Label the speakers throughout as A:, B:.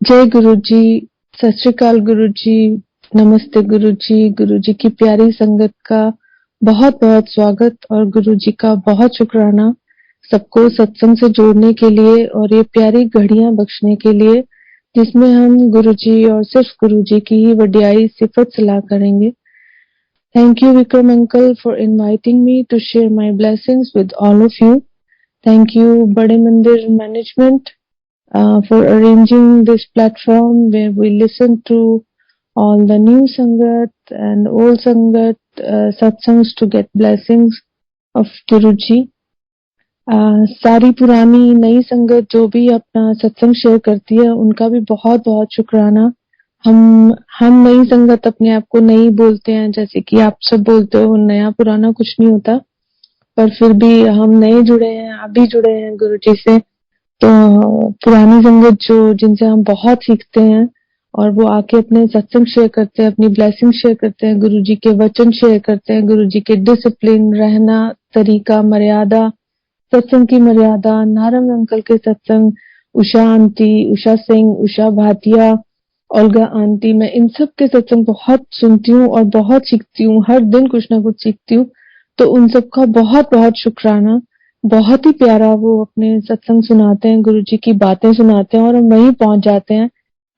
A: जय गुरु जी, सत श्री अकाल गुरु जी, नमस्ते गुरु जी की प्यारी संगत का बहुत बहुत स्वागत और गुरु जी का बहुत शुक्राना सबको सत्संग से जोड़ने के लिए और ये प्यारी घड़ियां बख्शने के लिए जिसमें हम गुरु जी और सिर्फ गुरु जी की ही वड्याई सिफत सलाह करेंगे। Thank you Vikram uncle for inviting me to share my blessings with all of you. Thank you बड़े मंदिर management for arranging this platform where we listen to all the new Sangat and old Sangat satsangs to get blessings of Guruji. सारी पुरानी नई संगत जो भी अपना सत्संग शेयर करती है उनका भी बहुत बहुत शुक्राना। हम नई संगत अपने आप को नई बोलते हैं, जैसे कि आप सब बोलते हो नया पुराना कुछ नहीं होता, पर फिर भी हम नए जुड़े हैं, आप भी जुड़े हैं गुरुजी से। तो पुरानी संगत जो जिनसे हम बहुत सीखते हैं और वो आके अपने सत्संग शेयर करते हैं, अपनी ब्लेसिंग शेयर करते हैं, गुरुजी के वचन शेयर करते हैं, गुरुजी के डिसिप्लिन रहना तरीका मर्यादा, सत्संग की मर्यादा, नारंग अंकल के सत्संग, Usha aunty, Usha Singh, Usha Bhatia, Olga aunty, मैं इन सब के सत्संग बहुत सुनती हूँ और बहुत सीखती हूँ, हर दिन कुछ ना कुछ सीखती हूँ। तो उन सबका बहुत बहुत शुक्राना। बहुत ही प्यारा वो अपने सत्संग सुनाते हैं, गुरुजी की बातें सुनाते हैं और हम वहीं पहुंच जाते हैं।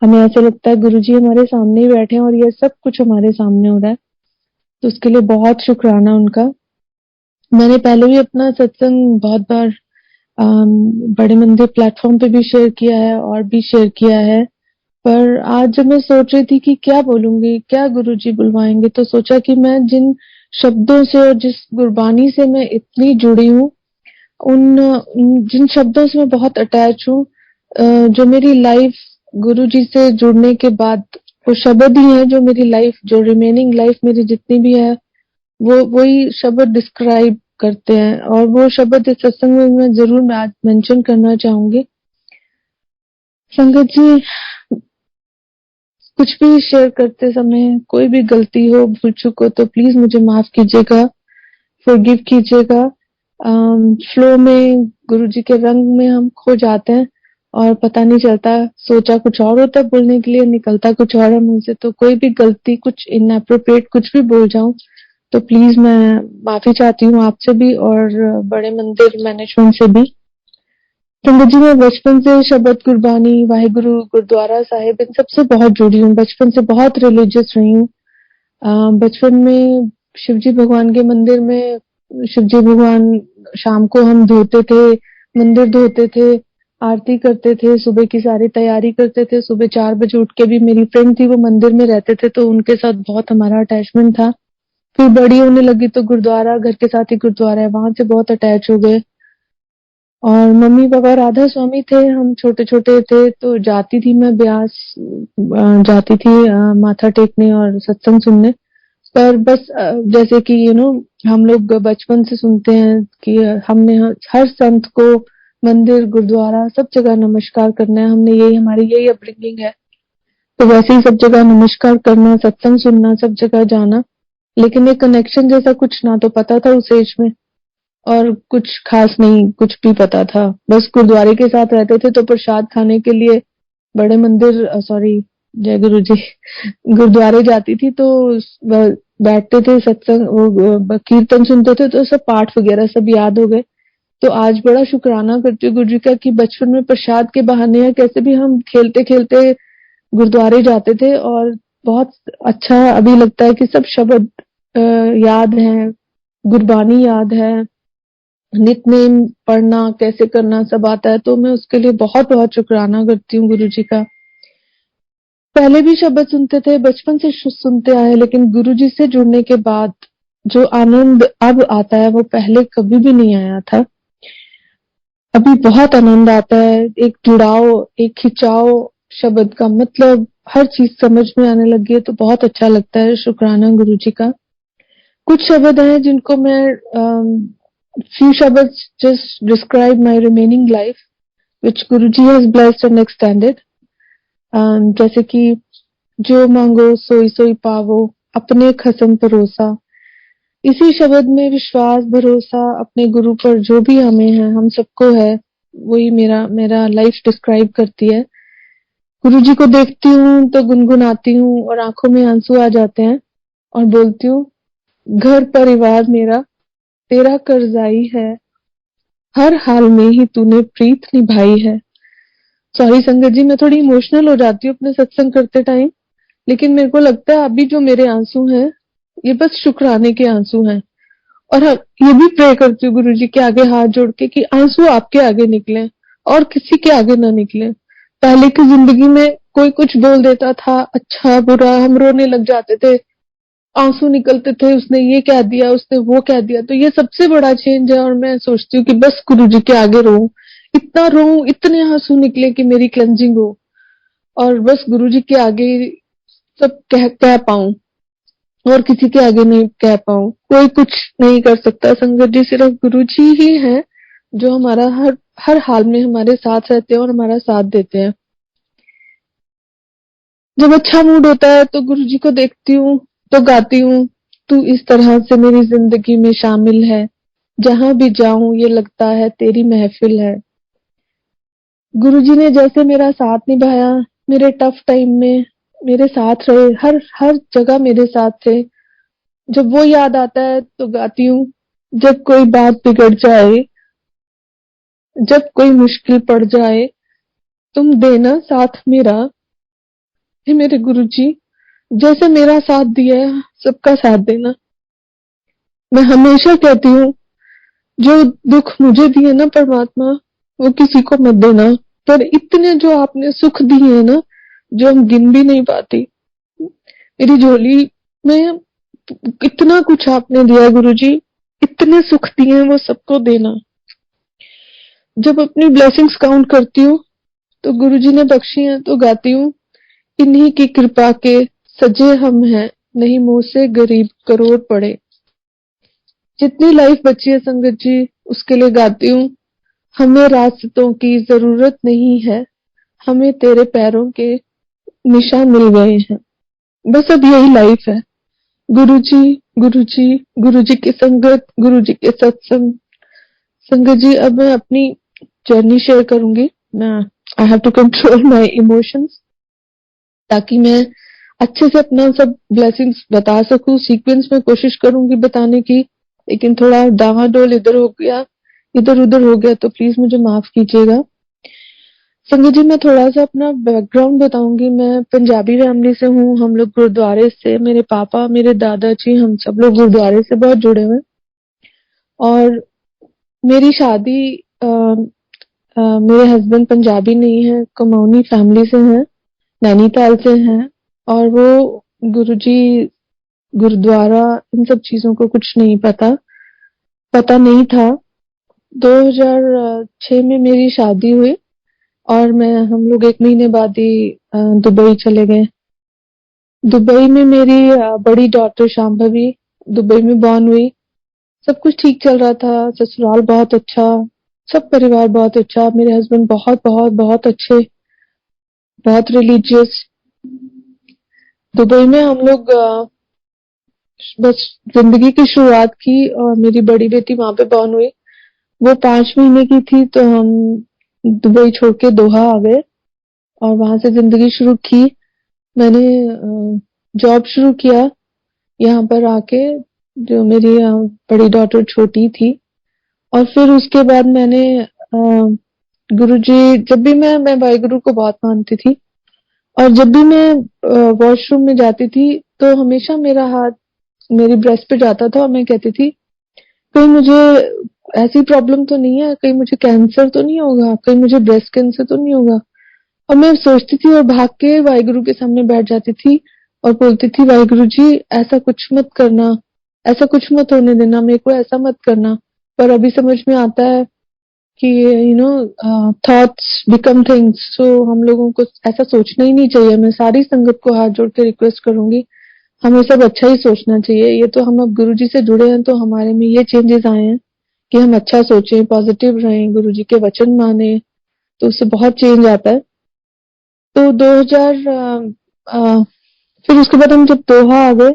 A: हमें ऐसा लगता है गुरुजी हमारे सामने ही बैठे हैं और ये सब कुछ हमारे सामने हो रहा है, तो उसके लिए बहुत शुक्राना उनका। मैंने पहले भी अपना सत्संग बहुत बार बड़े मंदिर प्लेटफॉर्म पे भी शेयर किया है और भी शेयर किया है, पर आज जब मैं सोच रही थी कि क्या बोलूंगी, क्या गुरुजी बुलवाएंगे, तो सोचा कि मैं जिन शब्दों से और जिस गुरबानी से मैं इतनी जुड़ी हूँ, जिन शब्दों से मैं बहुत अटैच हूँ, जो मेरी लाइफ गुरुजी से जुड़ने के बाद वो शब्द ही है जो मेरी लाइफ, जो रिमेनिंग लाइफ मेरी जितनी भी है, वो वही शब्द डिस्क्राइब करते हैं। और वो शब्द इस सत्संग में मैं जरूर आज मेंशन करना चाहूंगी। संगत जी, कुछ भी शेयर करते समय कोई भी गलती हो, भूल चूक हो तो प्लीज मुझे माफ कीजिएगा, फॉरगिव कीजिएगा। फ्लो में, गुरुजी के रंग में हम खो जाते हैं और पता नहीं चलता, सोचा कुछ और होता है बोलने के लिए, निकलता कुछ और है मुंह से। तो कोई भी गलती, कुछ इनएप्रोप्रिएट कुछ भी बोल जाऊं तो प्लीज मैं माफी चाहती हूँ आपसे भी और बड़े मंदिर मैनेजमेंट से भी। संगत जी, मैं बचपन से शब्द गुरबानी, वाहिगुरु, गुरुद्वारा साहिब, इन सबसे बहुत जुड़ी हूँ। बचपन से बहुत रिलीजियस रही हूँ। बचपन में शिवजी भगवान के मंदिर में, शिवजी भगवान शाम को हम धोते थे, मंदिर धोते थे, आरती करते थे, सुबह की सारी तैयारी करते थे। सुबह 4 बजे उठ के भी मेरी फ्रेंड थी, वो मंदिर में रहते थे, तो उनके साथ बहुत हमारा अटैचमेंट था। फिर बड़ी होने लगी तो गुरुद्वारा, घर के साथ ही गुरुद्वारा है, वहां से बहुत अटैच हो गए। और मम्मी पापा राधा स्वामी थे, हम छोटे छोटे थे तो जाती थी मैं ब्यास, जाती थी माथा टेकने और सत्संग सुनने। पर बस जैसे कि हम लोग बचपन से सुनते हैं कि हमने हर संत को मंदिर, गुरुद्वारा, सब जगह नमस्कार करना है, हमने हमारी अपब्रिंगिंग है। तो वैसे ही सब जगह नमस्कार करना, सत्संग सुनना, सब जगह जाना, लेकिन एक कनेक्शन जैसा कुछ ना तो पता था उस एज में और कुछ खास नहीं कुछ भी पता था। बस गुरुद्वारे के साथ रहते थे तो प्रसाद खाने के लिए बड़े मंदिर, सॉरी, जय गुरु जी, गुरुद्वारे जाती थी तो बैठते थे, सत्संग, कीर्तन सुनते थे, तो सब पाठ वगैरह सब याद हो गए। तो आज बड़ा शुक्राना करती हूँ गुरु जी का कि बचपन में प्रसाद के बहाने या कैसे भी हम खेलते खेलते गुरुद्वारे जाते थे और बहुत अच्छा अभी लगता है कि सब शब्द याद है, गुरबानी याद है, नितनेम पढ़ना कैसे करना सब आता है। तो मैं उसके लिए बहुत बहुत शुक्राना करती हूँ गुरु जी का। पहले भी शब्द सुनते थे, बचपन से सुनते आए, लेकिन गुरुजी से जुड़ने के बाद जो आनंद अब आता है वो पहले कभी भी नहीं आया था। अभी बहुत आनंद आता है, एक जुड़ाव, एक खिंचाव, शब्द का मतलब हर चीज समझ में आने लगी है, तो बहुत अच्छा लगता है। शुक्राना गुरुजी का। कुछ शब्द हैं जिनको मैं few शब्द just describe my remaining life which Guruji has blessed and extended। जैसे कि जो मांगो सोई सोई पावो, अपने खसम परोसा। इसी शब्द में विश्वास, भरोसा अपने गुरु पर जो भी हमें है, हम सबको है, वही मेरा लाइफ डिस्क्राइब करती है। गुरुजी को देखती हूँ तो गुनगुनाती हूँ और आंखों में आंसू आ जाते हैं और बोलती हूँ, घर परिवार मेरा तेरा कर्जाई है, हर हाल में ही तूने प्रीत निभाई है। सॉरी संगत जी, मैं थोड़ी इमोशनल हो जाती हूँ अपने सत्संग करते टाइम, लेकिन मेरे को लगता है अभी जो मेरे आंसू हैं ये बस शुक्राने के आंसू हैं। और हाँ, ये भी प्रे करती हूँ गुरुजी के आगे हाथ जोड़ के कि आंसू आपके आगे निकले और किसी के आगे ना निकले। पहले की जिंदगी में कोई कुछ बोल देता था, अच्छा बुरा, हम रोने लग जाते थे, आंसू निकलते थे, उसने ये कह दिया, उसने वो कह दिया। तो ये सबसे बड़ा चेंज है और मैं सोचती हूँ कि बस गुरुजी के आगे रो, इतना रो, इतने आंसू निकले कि मेरी क्लेंजिंग हो और बस गुरुजी के आगे सब कह पाऊं और किसी के आगे नहीं कह पाऊं। कोई कुछ नहीं कर सकता संगत जी, सिर्फ गुरुजी ही है जो हमारा हर हर हाल में हमारे साथ रहते हैं और हमारा साथ देते हैं। जब अच्छा मूड होता है तो गुरुजी को देखती हूँ तो गाती हूँ, तू इस तरह से मेरी जिंदगी में शामिल है, जहां भी जाऊं ये लगता है तेरी महफिल है। गुरुजी ने जैसे मेरा साथ निभाया, मेरे टफ टाइम में मेरे साथ रहे, हर हर जगह मेरे साथ थे। जब वो याद आता है तो गाती हूँ, जब कोई बात बिगड़ जाए, जब कोई मुश्किल पड़ जाए, तुम देना साथ मेरा। हे मेरे गुरुजी, जैसे मेरा साथ दिया है सबका साथ देना। मैं हमेशा कहती हूँ, जो दुख मुझे दिए ना परमात्मा, वो किसी को मत देना। पर इतने जो आपने सुख दिए हैं ना, जो हम गिन भी नहीं पाती। मेरी झोली में इतना कुछ आपने दिया गुरुजी, इतने सुख दिए हैं, वो सबको देना। जब अपनी ब्लेसिंग्स काउंट करती हूँ तो गुरुजी ने बख्शी हैं तो गाती हूँ, इन्हीं की कृपा के सजे हम हैं, नहीं मुंह से गरीब करोड़ पड़े। जितनी लाइफ बची है संगत जी उसके लिए गाती हूँ, हमें रास्तों की जरूरत नहीं है, हमें तेरे पैरों के निशान मिल गए हैं। बस अब यही लाइफ है। गुरुजी, गुरुजी, गुरुजी की संगत, गुरुजी के सत्संग। संगत जी, अब मैं अपनी जर्नी शेयर करूंगी। मैं I have to control my emotions ताकि मैं अच्छे से अपना सब ब्लेसिंग्स बता सकूं। सीक्वेंस में कोशिश करूंगी बताने की, लेकिन थोड़ा डामाडोल इधर हो गया, इधर उधर हो गया तो प्लीज मुझे माफ कीजिएगा। संगत जी, मैं थोड़ा सा अपना बैकग्राउंड बताऊंगी। मैं पंजाबी फैमिली से हूँ, हम लोग गुरुद्वारे से, मेरे पापा, मेरे दादाजी, हम सब लोग गुरुद्वारे से बहुत जुड़े हुए। और मेरी शादी मेरे हस्बैंड पंजाबी नहीं है, कमौनी फैमिली से हैं, नैनीताल से हैं। और वो गुरुजी, गुरुद्वारा, इन सब चीजों को कुछ नहीं पता नहीं था। 2006 में मेरी शादी हुई और हम लोग 1 महीने बाद ही दुबई चले गए। दुबई में मेरी बड़ी डॉटर शांभवी दुबई में बॉर्न हुई। सब कुछ ठीक चल रहा था, ससुराल बहुत अच्छा, सब परिवार बहुत अच्छा, मेरे हस्बैंड बहुत बहुत बहुत अच्छे, बहुत रिलीजियस। दुबई में हम लोग बस जिंदगी की शुरुआत की और मेरी बड़ी बेटी वहां पे बॉर्न हुई। वो 5 महीने की थी तो हम दुबई छोड़ के दोहा आ गए और वहां से जिंदगी शुरू की। मैंने जॉब शुरू किया यहाँ पर आके, जो मेरी बड़ी डॉटर छोटी थी। और फिर उसके बाद मैंने गुरुजी, जब भी मैं वाहिगुरु को बहुत मानती थी और जब भी मैं वॉशरूम में जाती थी तो हमेशा मेरा हाथ मेरी ब्रेस्ट पे जाता था और मैं कहती थी, कहीं मुझे ऐसी प्रॉब्लम तो नहीं है, कहीं मुझे कैंसर तो नहीं होगा, कहीं मुझे ब्रेस्ट कैंसर तो नहीं होगा। और मैं सोचती थी और भाग के वाहिगुरु के सामने बैठ जाती थी और बोलती थी, वाहिगुरु जी ऐसा कुछ मत करना, ऐसा कुछ मत होने देना, मेरे को ऐसा मत करना। पर अभी समझ में आता है कि थॉट्स बिकम थिंग्स। सो हम लोगों को ऐसा सोचना ही नहीं चाहिए। मैं सारी संगत को हाथ जोड़ के रिक्वेस्ट करूंगी, हमें सब अच्छा ही सोचना चाहिए। ये तो हम अब गुरुजी से जुड़े हैं तो हमारे में ये चेंजेस आए हैं कि हम अच्छा सोचें, पॉजिटिव रहें, गुरुजी के वचन माने, तो उससे बहुत चेंज आता है। तो 2000 फिर उसके बाद हम जब दोहा आ गए,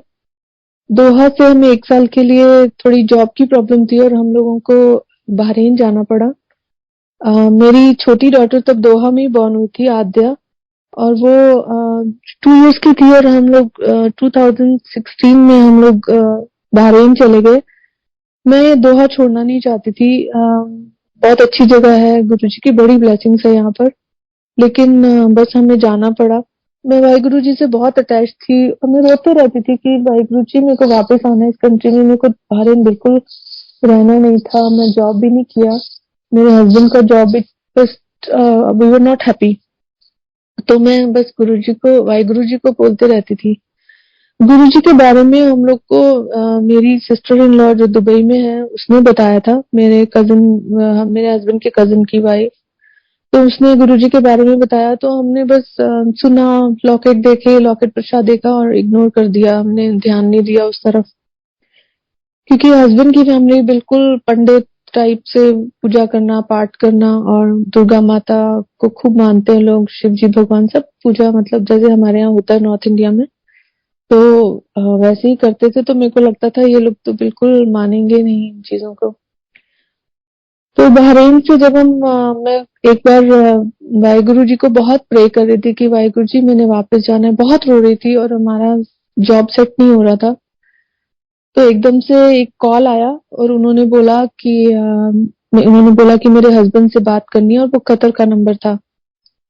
A: दोहा से हमें 1 साल के लिए थोड़ी जॉब की प्रॉब्लम थी और हम लोगों को बहरीन जाना पड़ा। मेरी छोटी डॉटर तब दोहा में ही बॉर्न हुई थी, आद्या। और वो 2 इयर्स की थी और हम लोग 2016 में हम लोग बहरीन चले गए। मैं ये दोहा छोड़ना नहीं चाहती थी। बहुत अच्छी जगह है, गुरुजी की बड़ी ब्लेसिंग्स है यहाँ पर, लेकिन बस हमें जाना पड़ा। मैं वाहिगुरु जी से बहुत अटैच थी और मैं रोते रहती थी कि वाहिगुरु जी मेरे को वापस आना है इस कंट्री में, मेरे को बहरीन बिल्कुल रहना नहीं था। मैं जॉब भी नहीं किया, मेरे हस्बैंड का जॉब भी, बस वी वर नॉट हैप्पी। तो मैं बस गुरुजी को, वाहिगुरु जी को बोलते रहती थी। गुरुजी के बारे में हम लोग को मेरी सिस्टर इन लॉ जो दुबई में है उसने बताया था, मेरे कजिन, मेरे हस्बैंड के कजिन की वाइफ। तो उसने गुरुजी के बारे में बताया, तो हमने बस सुना, लॉकेट देखे, लॉकेट प्रसाद देखा और इग्नोर कर दिया, हमने ध्यान नहीं दिया उस तरफ। क्योंकि हस्बैंड की फैमिली बिल्कुल पंडित टाइप से पूजा करना, पाठ करना, और दुर्गा माता को खूब मानते हैं लोग, शिव जी भगवान सब पूजा, मतलब जैसे हमारे यहाँ होता है नॉर्थ इंडिया में। तो वैसे ही करते थे। तो मेरे को लगता था ये लोग तो बिल्कुल मानेंगे नहीं इन चीजों को। तो बहरीन से जब मैं एक बार वाहिगुरु जी को बहुत प्रे कर रही थी कि वाहिगुरु जी मैंने वापस जाना है, बहुत रो रही थी और हमारा जॉब सेट नहीं हो रहा था। तो एकदम से एक कॉल आया और उन्होंने बोला कि मेरे हस्बैंड से बात करनी है, और वो कतर का नंबर था।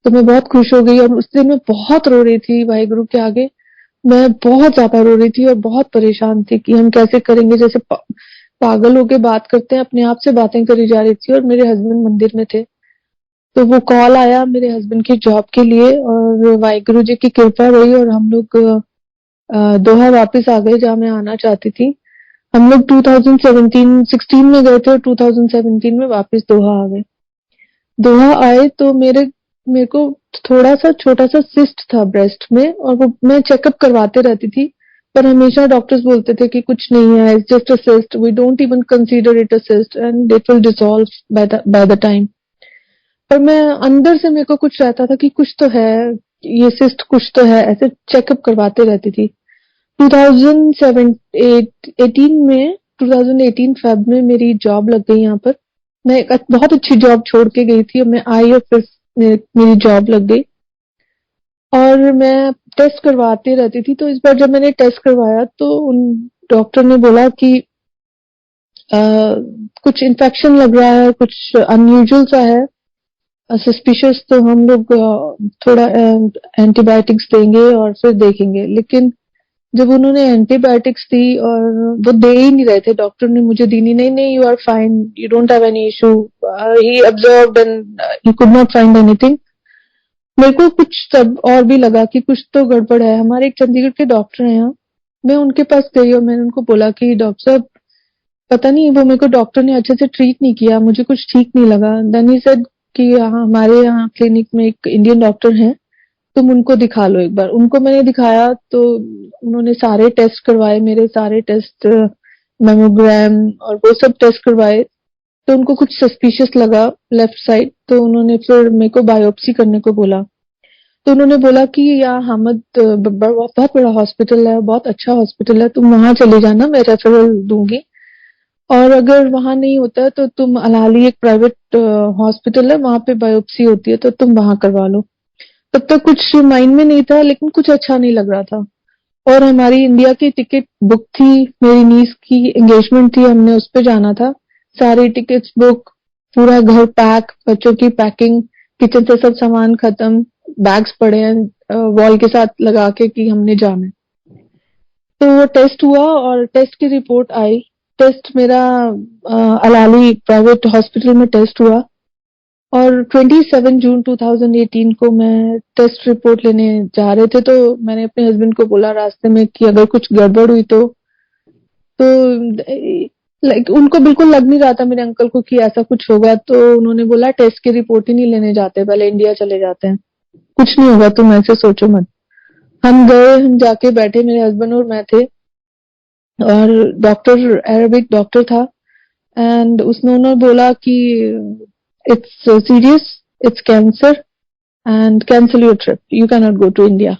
A: तो मैं बहुत खुश हो गई और उस दिन मैं बहुत रो रही थी वाहिगुरु के आगे। मैं बहुत ज्यादा रो रही थी और बहुत परेशान थी कि हम कैसे करेंगे, जैसे पागल होके बात करते हैं, अपने आप से बातें करी जा रही थी और मेरे हस्बैंड मंदिर में थे। तो वो कॉल आया मेरे हस्बैंड की जॉब के लिए और वाहिगुरु जी की कृपा रही और हम लोग दोहा वापस आ गए, जहाँ मैं आना चाहती थी। हम लोग 2016 में गए थे और 2017 में वापस दोहा आ गए। दोहा आए तो मेरे को थोड़ा सा छोटा सा सिस्ट था ब्रेस्ट में, और वो मैं चेकअप करवाते रहती थी, पर हमेशा डॉक्टर्स बोलते थे कि कुछ नहीं है, it's just a cyst, we don't even consider it a cyst and it will dissolve by the time. पर मैं अंदर से मेरे को कुछ रहता था कि कुछ तो है, ये सिस्ट कुछ तो है, ऐसे चेकअप करवाते रहती थी। 2018 में 2018 फेब में मेरी जॉब लग गई यहाँ पर। मैं एक बहुत अच्छी जॉब छोड़ के गई थी और मैं आई और फिर मेरी जॉब लग गई और मैं टेस्ट करवाती रहती थी। तो इस बार जब मैंने टेस्ट करवाया तो उन डॉक्टर ने बोला कि कुछ इन्फेक्शन लग रहा है, कुछ अनयूजुअल सा है, सस्पिशियस। तो हम लोग थोड़ा एंटीबायोटिक्स देंगे और फिर देखेंगे। लेकिन जब उन्होंने एंटीबायोटिक्स दी और वो दे ही नहीं रहे थे, डॉक्टर ने मुझे दी नहीं, नहीं नहीं you are fine, you don't have any issue, he observed and he could not find anything. मेरे को कुछ तब और भी लगा कि कुछ तो गड़बड़ है। हमारे एक चंडीगढ़ के डॉक्टर हैं यहाँ, मैं उनके पास गई और मैंने उनको बोला कि डॉक्टर साहब पता नहीं, वो मेरे को डॉक्टर ने अच्छे से ट्रीट नहीं किया, मुझे कुछ ठीक नहीं लगा। देन ही सेड कि हमारे यहाँ क्लिनिक में एक इंडियन डॉक्टर हैं, तुम उनको दिखा लो एक बार। उनको मैंने दिखाया तो उन्होंने सारे टेस्ट करवाए, मेरे सारे टेस्ट, मेमोग्राम और वो सब टेस्ट करवाए। तो उनको कुछ सस्पिशियस लगा लेफ्ट साइड, तो उन्होंने फिर मेरे को बायोप्सी करने को बोला। तो उन्होंने बोला कि यहाँ हामद बहुत बड़ा हॉस्पिटल है, बहुत अच्छा हॉस्पिटल है, तुम वहां चले जाना, मैं रेफरल दूंगी, और अगर वहां नहीं होता है तो तुम अलाली एक प्राइवेट हॉस्पिटल है, वहां पे बायोप्सी होती है, तो तुम वहां करवा लो। तब तक कुछ माइंड में नहीं था, लेकिन कुछ अच्छा नहीं लग रहा था। और हमारी इंडिया की टिकट बुक थी, मेरी नीस की एंगेजमेंट थी, हमने उस पे जाना था। सारी टिकट्स बुक, पूरा घर पैक, बच्चों की पैकिंग, किचन से सब सामान खत्म, बैग्स पड़े हैं वॉल के साथ लगा के कि हमने जाना है। तो वो टेस्ट हुआ और टेस्ट की रिपोर्ट आई। टेस्ट मेरा अलाली प्राइवेट हॉस्पिटल में टेस्ट हुआ और 27 जून 2018 को मैं टेस्ट रिपोर्ट लेने जा रहे थे। तो मैंने अपने हस्बैंड को बोला रास्ते में कि अगर कुछ गड़बड़ हुई तो लाइक उनको बिल्कुल लग नहीं रहा था मेरे अंकल को कि ऐसा कुछ होगा। तो उन्होंने बोला टेस्ट की रिपोर्ट ही नहीं लेने जाते, पहले इंडिया चले जाते हैं, कुछ नहीं होगा, तुम ऐसे सोचो मत। हम गए, हम जाके बैठे, मेरे हस्बैंड और मैं थे, और डॉक्टर अरेबिक डॉक्टर था एंड उन्होंने बोला कि it's serious, it's cancer and cancel your trip, you can not go to India.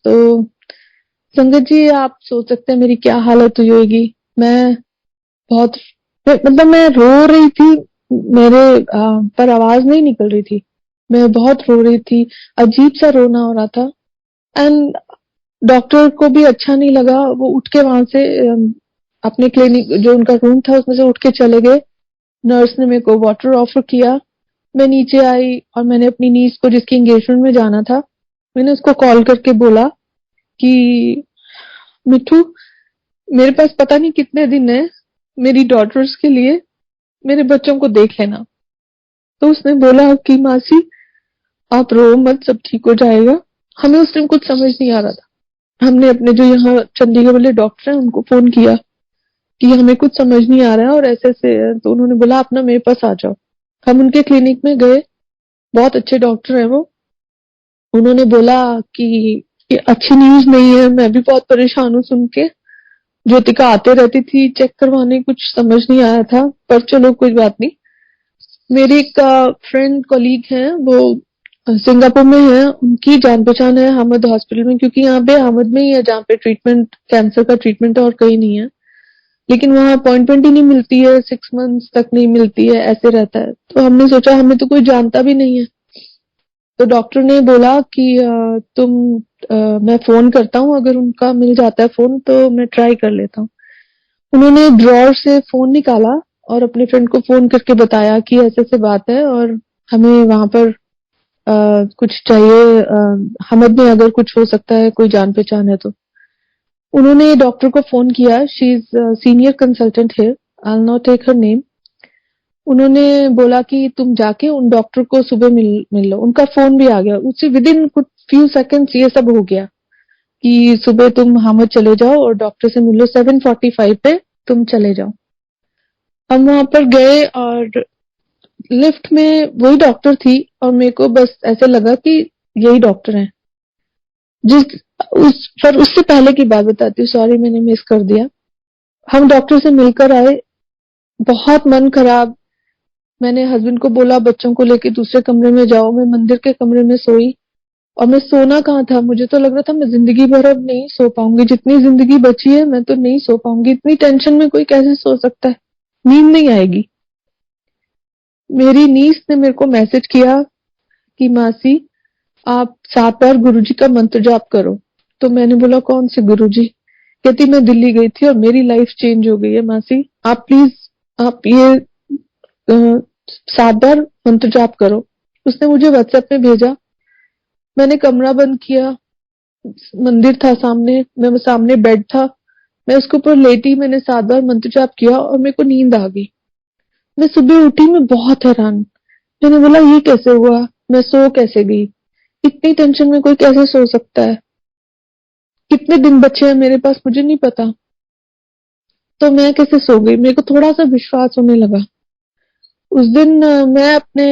A: तो संगत जी आप सोच सकते हैं मेरी क्या हालत हुई होगी। मैं बहुत, मतलब मैं रो रही थी, मेरे पर आवाज नहीं निकल रही थी। मैं बहुत रो रही थी, अजीब सा रोना हो रहा था। एंड डॉक्टर को भी अच्छा नहीं लगा, वो उठ के वहां से अपने क्लिनिक जो उनका रूम था उसमें से उठ के चले गए। नर्स ने मेरे को वाटर ऑफर किया, मैं नीचे आई और मैंने अपनी नीस को जिसकी एंगेजमेंट में जाना था, मैंने उसको कॉल करके बोला कि मिठू, मेरे पास पता नहीं कितने दिन है, मेरी डॉटर्स के लिए मेरे बच्चों को देख लेना। तो उसने बोला कि मासी आप रो मत, सब ठीक हो जाएगा। हमें उस टाइम कुछ समझ नहीं आ रहा था। हमने अपने जो यहाँ चंडीगढ़ वाले डॉक्टर हैं उनको फोन किया कि हमें कुछ समझ नहीं आ रहा है और ऐसे ऐसे है। तो उन्होंने बोला आप ना मेरे पास आ जाओ। हम उनके क्लिनिक में गए, बहुत अच्छे डॉक्टर है वो। उन्होंने बोला कि ये अच्छी न्यूज नहीं है, मैं भी बहुत परेशान हूँ सुन के। ज्योतिका आते रहती थी चेक करवाने, कुछ समझ नहीं आया था, पर चलो कोई बात नहीं। मेरी एक फ्रेंड कॉलीग है, वो सिंगापुर में है, उनकी जान पहचान है अहमद हॉस्पिटल में, क्योंकि यहाँ पे अहमद में ही है जहाँ पे ट्रीटमेंट, कैंसर का ट्रीटमेंट और कहीं नहीं है। लेकिन वहाँ अपॉइंटमेंट ही नहीं मिलती है, 6 मंथ्स तक नहीं मिलती है, ऐसे रहता है। तो हमने सोचा हमें तो कोई जानता भी नहीं है। तो डॉक्टर ने बोला कि मैं फोन करता हूँ, अगर उनका मिल जाता है फोन तो मैं ट्राई कर लेता हूँ। उन्होंने ड्रॉर से फोन निकाला और अपने फ्रेंड को फोन करके बताया कि ऐसे ऐसे बात है और हमें वहां पर कुछ चाहिए, हमद में अगर कुछ हो सकता है, कोई जान पहचान है तो। उन्होंने डॉक्टर को फोन किया, शी इज सीनियर कंसल्टेंट है, I will not take her name. उन्होंने बोला कि तुम जाके उन डॉक्टर को सुबह मिल लो। उनका फोन भी आ गया, उससे विद इन कुछ फ्यू सेकंड्स ये सब हो गया कि सुबह तुम हमद चले जाओ और डॉक्टर से मिलो, 7:45 पे तुम चले जाओ। हम वहां पर गए और लिफ्ट में वही डॉक्टर थी और मेरे को बस ऐसे लगा कि यही डॉक्टर है। जिस उससे पहले की बात बताती हूँ, सॉरी मैंने मिस कर दिया। हम डॉक्टर से मिलकर आए, बहुत मन खराब। मैंने हस्बैंड को बोला बच्चों को लेके दूसरे कमरे में जाओ, मैं मंदिर के कमरे में सोई। और मैं सोना कहाँ था, मुझे तो लग रहा था मैं जिंदगी भर अब नहीं सो पाऊंगी, जितनी जिंदगी बची है मैं तो नहीं सो पाऊंगी। इतनी टेंशन में कोई कैसे सो सकता है, नींद नहीं आएगी। मेरी नीस ने मेरे को मैसेज किया कि मासी आप 7 बार गुरुजी का मंत्र जाप करो। तो मैंने बोला कौन से गुरुजी? कहती मैं दिल्ली गई थी और मेरी लाइफ चेंज हो गई है मासी, आप प्लीज आप ये 7 बार मंत्र जाप करो। उसने मुझे व्हाट्सएप में भेजा, मैंने कमरा बंद किया, मंदिर था सामने, मैं सामने बेड था, मैं उसके ऊपर लेटी, मैंने 7 बार मंत्र जाप किया और मेरे को नींद आ गई। मैं सुबह उठी, मैं बहुत हैरान। मैंने बोला ये कैसे हुआ, मैं सो कैसे गई, इतनी टेंशन में कोई कैसे सो सकता है? कितने दिन बचे हैं मेरे पास मुझे नहीं पता, तो मैं कैसे सो गई? मेरे को थोड़ा सा विश्वास होने लगा। उस दिन मैं अपने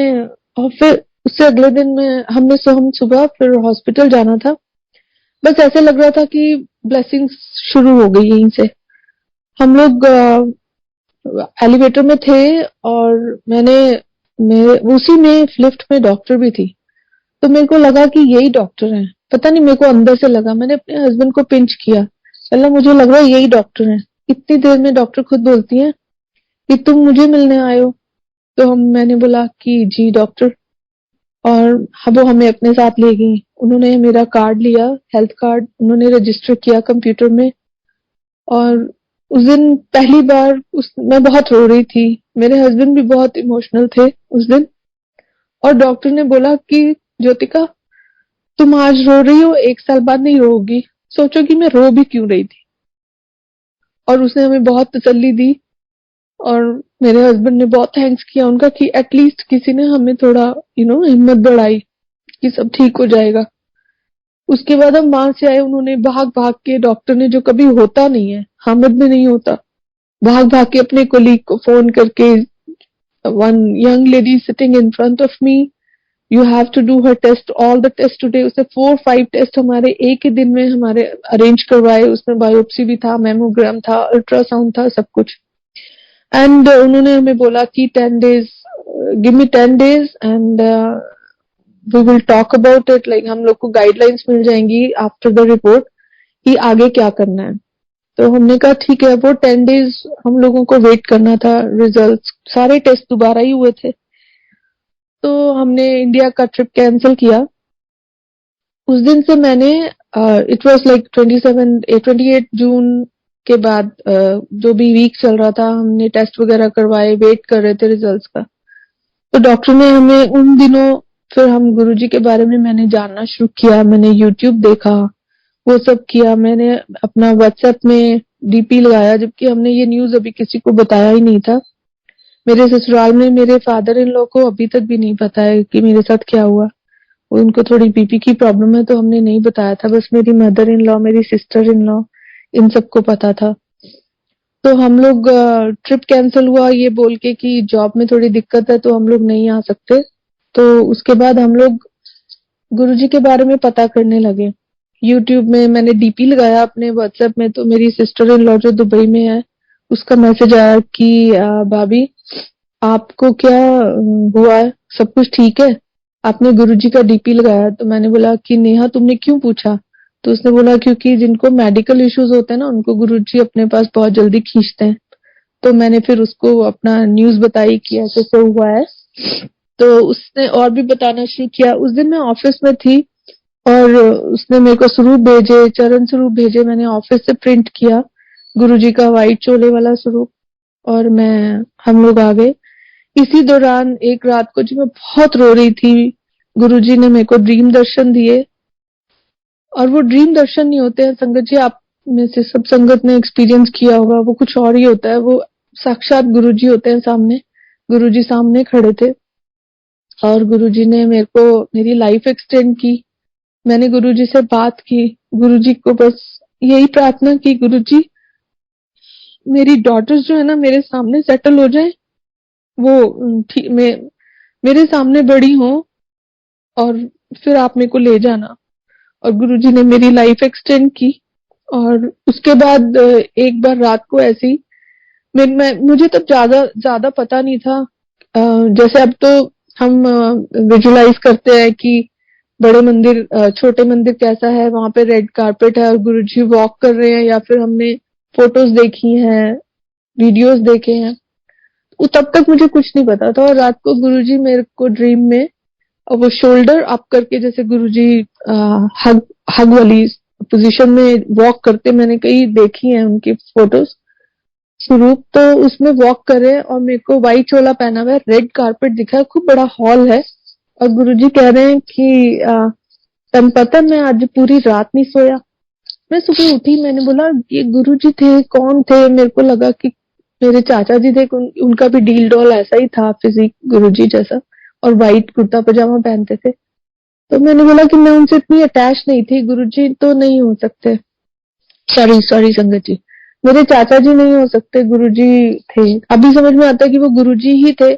A: ऑफिस, उससे अगले दिन में हम सुबह फिर हॉस्पिटल जाना था। बस ऐसे लग रहा था कि ब्लेसिंग्स शुरू हो गई यहीं से। हम लोग एलिवेटर में थे और मैं उसी में लिफ्ट में डॉक्टर भी थी। तो मेरे को लगा कि यही डॉक्टर है, पता नहीं मेरे को अंदर से लगा। मैंने अपने हस्बैंड को पिंच किया, पहला मुझे लग रहा है यही डॉक्टर है। इतनी देर में डॉक्टर खुद बोलती है कि तुम मुझे मिलने आए हो। तो मैंने बोला कि जी डॉक्टर, और वो हमें अपने साथ ले गई। उन्होंने मेरा कार्ड लिया, हेल्थ कार्ड, उन्होंने रजिस्टर किया कंप्यूटर में। और उस दिन पहली बार मैं बहुत रो रही थी, मेरे हस्बैंड भी बहुत इमोशनल थे उस दिन। और डॉक्टर ने बोला कि ज्योतिका तुम आज रो रही हो, 1 साल बाद नहीं रोगी। सोचो कि मैं रो भी क्यों रही थी। और उसने हमें बहुत तसल्ली दी और मेरे हस्बैंड ने बहुत थैंक्स किया उनका कि एटलीस्ट किसी ने हमें थोड़ा हिम्मत बढ़ाई कि सब ठीक हो जाएगा। उसके बाद हम वहां से आए, उन्होंने भाग भाग के, डॉक्टर ने जो कभी होता नहीं है, हामिद में नहीं होता, भाग भाग के अपने कोलीग को फोन करके, one young lady sitting in front of me, you have to do her test, all the test today. उसने 4-5 टेस्ट हमारे एक ही दिन में हमारे अरेंज करवाए। उसमें बायोप्सी भी था, मेमोग्राम था, अल्ट्रासाउंड था, सब कुछ। एंड उन्होंने हमें बोला कि 10 days, give me 10 days and we will talk about it, like हम लोग को गाइडलाइंस मिल जाएंगी आफ्टर द रिपोर्ट कि आगे क्या करना है। तो हमने कहा ठीक है। वो 10 days हम लोगों को वेट करना था, रिजल्ट्स, सारे टेस्ट दोबारा ही हुए थे। तो हमने इंडिया का ट्रिप कैंसिल किया। उस दिन से मैंने इट वाज लाइक 28 जून के बाद जो भी वीक चल रहा था, हमने टेस्ट वगैरह करवाए, वेट कर रहे थे रिजल्ट्स का। तो डॉक्टर ने हमें उन दिनों, फिर हम गुरुजी के बारे में मैंने जानना शुरू किया, मैंने यूट्यूब देखा, वो सब किया। मैंने अपना व्हाट्सएप में डीपी लगाया, जबकि हमने ये न्यूज अभी किसी को बताया ही नहीं था। मेरे ससुराल में मेरे फादर इन लॉ को अभी तक भी नहीं पता है कि मेरे साथ क्या हुआ। उनको थोड़ी बीपी की प्रॉब्लम है, तो हमने नहीं बताया था। बस मेरी मदर इन लॉ, मेरी सिस्टर इन लॉ, इन सबको पता था। तो हम लोग ट्रिप कैंसिल हुआ ये बोल के कि जॉब में थोड़ी दिक्कत है, तो हम लोग नहीं आ सकते। तो उसके बाद हम लोग गुरुजी के बारे में पता करने लगे। यूट्यूब में मैंने डीपी लगाया अपने व्हाट्सएप में, तो मेरी सिस्टर इन लॉ जो दुबई में है, उसका मैसेज आया कि भाभी आपको क्या हुआ है, सब कुछ ठीक है, आपने गुरुजी का डीपी लगाया। तो मैंने बोला कि नेहा तुमने क्यों पूछा? तो उसने बोला क्योंकि जिनको मेडिकल इश्यूज होते हैं ना, उनको गुरुजी अपने पास बहुत जल्दी खींचते हैं। तो मैंने फिर उसको अपना न्यूज बताई कि ऐसे ऐसे हुआ है। तो उसने और भी बताना शुरू किया। उस दिन मैं ऑफिस में थी और उसने मेरे को स्वरूप भेजे, चरण स्वरूप भेजे। मैंने ऑफिस से प्रिंट किया गुरुजी का व्हाइट चोले वाला स्वरूप, और हम लोग आ गए। इसी दौरान एक रात को जब मैं बहुत रो रही थी, गुरुजी ने मेरे को ड्रीम दर्शन दिए। और वो ड्रीम दर्शन नहीं होते हैं संगत जी, आप में से सब संगत ने एक्सपीरियंस किया होगा, वो कुछ और ही होता है। वो साक्षात गुरुजी होते हैं सामने। गुरुजी सामने खड़े थे और गुरुजी ने मेरे को मेरी लाइफ एक्सटेंड की। मैंने गुरुजी से बात की, गुरुजी को बस यही प्रार्थना की, गुरुजी मेरी डॉटर्स जो है ना मेरे सामने सेटल हो जाए, वो मेरे सामने बड़ी हो, और फिर आप मेरे को ले जाना। और गुरुजी ने मेरी लाइफ एक्सटेंड की। और उसके बाद एक बार रात को ऐसी मुझे तब ज्यादा ज्यादा पता नहीं था। जैसे अब तो हम विजुलाइज करते हैं कि बड़े मंदिर, छोटे मंदिर कैसा है, वहां पे रेड कारपेट है और गुरुजी वॉक कर रहे हैं, या फिर हमने फोटोज देखी हैं, वीडियोस देखे हैं। वो तब तक मुझे कुछ नहीं पता था। और रात को गुरुजी मेरे को ड्रीम में, और वो शोल्डर अप करके, जैसे गुरुजी हग हग वाली पोजीशन में वॉक करते, मैंने कई देखी है उनकी फोटोज स्वरूप। तो उसमें वॉक करे और मेरे को व्हाइट चोला पहना हुआ है, रेड कारपेट दिखा है, खूब बड़ा हॉल है। और गुरुजी कह रहे हैं कि तम पता मैं आज पूरी रात नहीं सोया। मैं सुबह उठी, मैंने बोला ये गुरुजी थे, कौन थे? मेरे को लगा कि मेरे चाचा जी थे, उनका भी डील डॉल ऐसा ही था, फिजिक गुरुजी जैसा, और व्हाइट कुर्ता पजामा पहनते थे। तो मैंने बोला कि मैं उनसे इतनी अटैच नहीं थी, गुरुजी तो नहीं हो सकते। सॉरी संगत जी, मेरे चाचा जी नहीं हो सकते, गुरुजी थे। अभी समझ में आता है कि वो गुरुजी ही थे,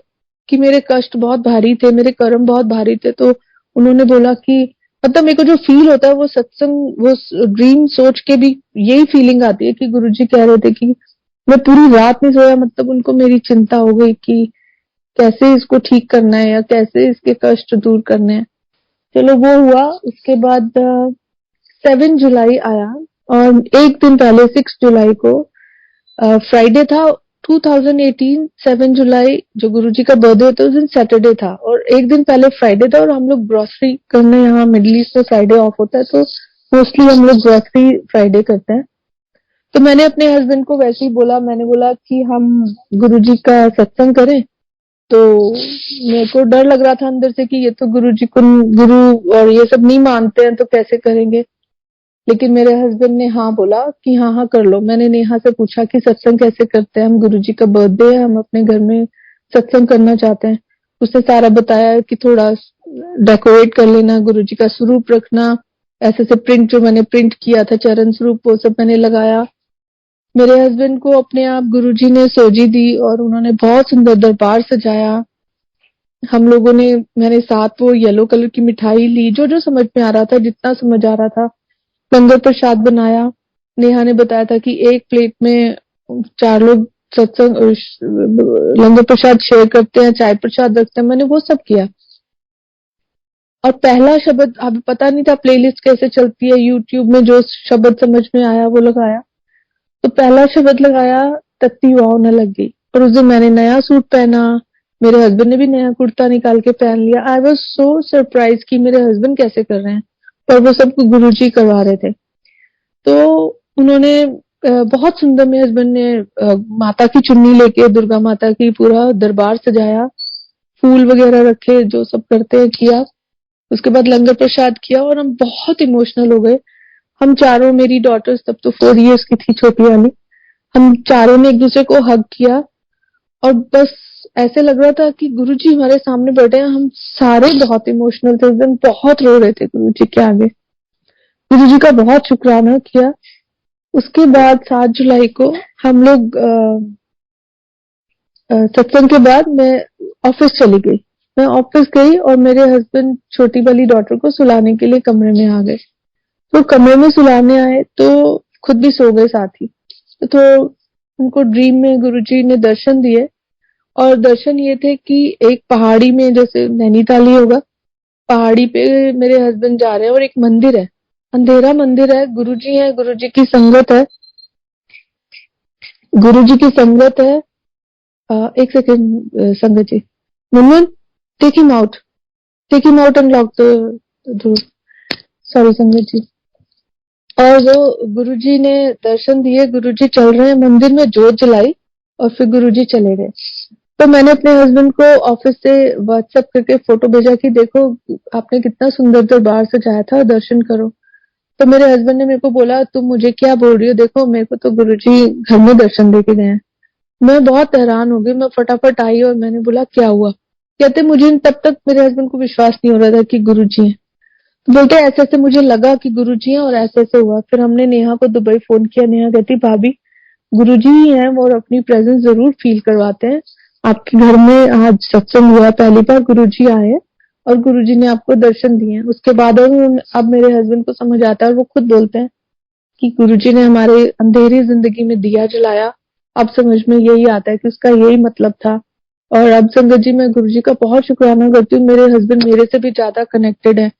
A: कि मेरे कष्ट बहुत भारी थे, मेरे कर्म बहुत भारी थे। तो उन्होंने बोला कि मतलब मेरे को जो फील होता है वो सत्संग, वो ड्रीम सोच के भी यही फीलिंग आती है कि गुरुजी कह रहे थे कि मैं पूरी रात नहीं सोया। मतलब उनको मेरी चिंता हो गई कि कैसे इसको ठीक करना है या कैसे इसके कष्ट दूर करने हैं। चलो वो हुआ। उसके बाद 7 जुलाई आया, और एक दिन पहले 6 जुलाई को फ्राइडे था 2018। 7 जुलाई जो गुरुजी का बर्थडे होता है उस दिन सैटरडे था, और एक दिन पहले फ्राइडे था। और हम लोग ग्रोसरी करने, यहाँ मिडिल ईस्ट में फ्राइडे ऑफ होता है, तो मोस्टली हम लोग ग्रोसरी फ्राइडे करते हैं। तो मैंने अपने हस्बैंड को वैसे ही बोला, मैंने बोला कि हम गुरुजी का सत्संग करें। तो मेरे को डर लग रहा था अंदर से कि ये तो गुरुजी को, गुरु और ये सब नहीं मानते हैं, तो कैसे करेंगे। लेकिन मेरे हस्बैंड ने हाँ बोला कि हाँ हाँ कर लो। मैंने नेहा से पूछा कि सत्संग कैसे करते हैं, हम गुरुजी का बर्थडे है, हम अपने घर में सत्संग करना चाहते हैं। उसने सारा बताया कि थोड़ा डेकोरेट कर लेना, गुरुजी का स्वरूप रखना, ऐसे से प्रिंट जो मैंने प्रिंट किया था चरण स्वरूप, वो सब मैंने लगाया। मेरे हस्बैंड को अपने आप गुरुजी ने सोजी दी और उन्होंने बहुत सुंदर दरबार सजाया। हम लोगों ने, मैंने साथ वो येलो कलर की मिठाई ली, जो जो समझ में आ रहा था, जितना समझ आ रहा था। लंगर प्रसाद बनाया। नेहा ने बताया था कि एक प्लेट में 4 लोग सत्संग लंगर प्रसाद शेयर करते हैं, चाय प्रसाद रखते हैं। मैंने वो सब किया। और पहला शब्द, अभी पता नहीं था प्लेलिस्ट कैसे चलती है, यूट्यूब में जो शब्द समझ में आया वो लगाया। तो पहला शब्द लगाया, तत्ती वाव न लग गई। और उस दिन मैंने नया सूट पहना, मेरे हस्बैंड ने भी नया कुर्ता निकाल के पहन लिया। आई वाज सो सरप्राइज कि मेरे हस्बैंड कैसे कर रहे हैं, पर वो सब गुरुजी करवा रहे थे। तो उन्होंने बहुत सुंदर, मेरे हस्बैंड ने माता की चुन्नी लेके दुर्गा माता की पूरा दरबार सजाया, फूल वगैरह रखे, जो सब करते हैं किया। उसके बाद लंगर प्रसाद किया और हम बहुत इमोशनल हो गए। हम चारों, मेरी डॉटर्स तब तो 4 इयर्स की थी, छोटी वाली, हम चारों ने एक दूसरे को हग किया और बस ऐसे लग रहा था कि गुरुजी हमारे सामने बैठे हैं। हम सारे बहुत इमोशनल थे उस दिन, बहुत रो रहे थे गुरुजी के आगे। गुरुजी का बहुत शुक्राना किया। उसके बाद 7 जुलाई को हम लोग सत्संग के बाद मैं ऑफिस चली गई। मैं ऑफिस गई और मेरे हस्बैंड छोटी वाली डॉटर को सुलाने के लिए कमरे में आ गए। तो कमरे में सुलाने आए तो खुद भी सो गए साथ ही। तो उनको ड्रीम में गुरुजी ने दर्शन दिए और दर्शन ये थे कि एक पहाड़ी में, जैसे नैनीताल ही होगा, पहाड़ी पे मेरे हस्बैंड जा रहे हैं और एक मंदिर है, अंधेरा मंदिर है, गुरुजी है, गुरुजी की संगत है, गुरुजी की संगत है। एक second Sangat ji, Munmun take him out and lock the door. Sorry Sangat ji. और वो गुरुजी ने दर्शन दिए, गुरुजी चल रहे हैं, मंदिर में जोत जलाई और फिर गुरुजी चले गए। तो मैंने अपने हस्बैंड को ऑफिस से व्हाट्सएप करके फोटो भेजा कि देखो आपने कितना सुंदर दरबार सजाया था, दर्शन करो। तो मेरे हस्बैंड ने मेरे को बोला, तुम मुझे क्या बोल रही हो, देखो मेरे को तो गुरुजी घर में दर्शन दे के गए हैं। मैं बहुत हैरान हो गई। मैं फटाफट आई और मैंने बोला क्या हुआ। कहते मुझे तब तक मेरे हस्बैंड को विश्वास नहीं हो रहा था कि गुरुजी हैं। तो बोलते ऐसे ऐसे मुझे लगा कि गुरुजी हैं और ऐसे ऐसे हुआ। फिर हमने नेहा को दुबई फोन किया। नेहा कहती भाभी गुरुजी ही हैं और अपनी प्रेजेंस जरूर फील करवाते हैं। आपके घर में आज सत्संग हुआ, पहली बार गुरुजी आए हैं और गुरुजी ने आपको दर्शन दिए हैं। उसके बाद अब मेरे हस्बैंड को समझ आता है और वो खुद बोलते हैं कि गुरुजी ने हमारे अंधेरी जिंदगी में दिया जलाया। अब समझ में यही आता है कि उसका यही मतलब था। और अब संगत जी मैं गुरुजी का बहुत शुक्राना करती हूँ। मेरे हस्बैंड मेरे से भी ज्यादा कनेक्टेड है,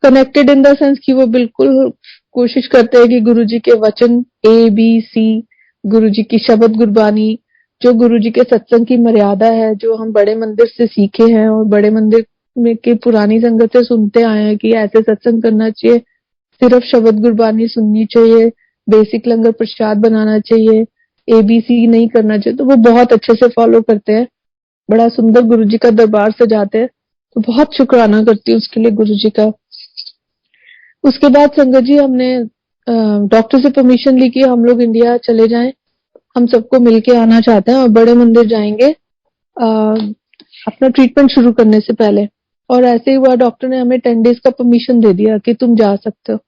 A: कनेक्टेड इन द सेंस कि वो बिल्कुल कोशिश करते हैं कि गुरुजी के वचन ABC, गुरुजी की शब्द गुरबानी, जो गुरुजी के सत्संग की मर्यादा है, जो हम बड़े मंदिर से सीखे हैं और बड़े मंदिर में की पुरानी संगत से सुनते आए हैं कि ऐसे सत्संग करना चाहिए, सिर्फ शब्द गुरबानी सुननी चाहिए, बेसिक लंगर प्रसाद बनाना चाहिए, ABC नहीं करना चाहिए। तो वो बहुत अच्छे से फॉलो करते हैं, बड़ा सुंदर गुरुजी का दरबार सजाते हैं। तो बहुत शुक्राना करती हूँ उसके लिए गुरुजी का। उसके बाद संगत जी हमने डॉक्टर से परमिशन ली कि हम लोग इंडिया चले जाएं, हम सबको मिलके आना चाहते हैं और बड़े मंदिर जाएंगे अपना ट्रीटमेंट शुरू करने से पहले। और ऐसे ही हुआ, डॉक्टर ने हमें 10 डेज का परमिशन दे दिया कि तुम जा सकते हो।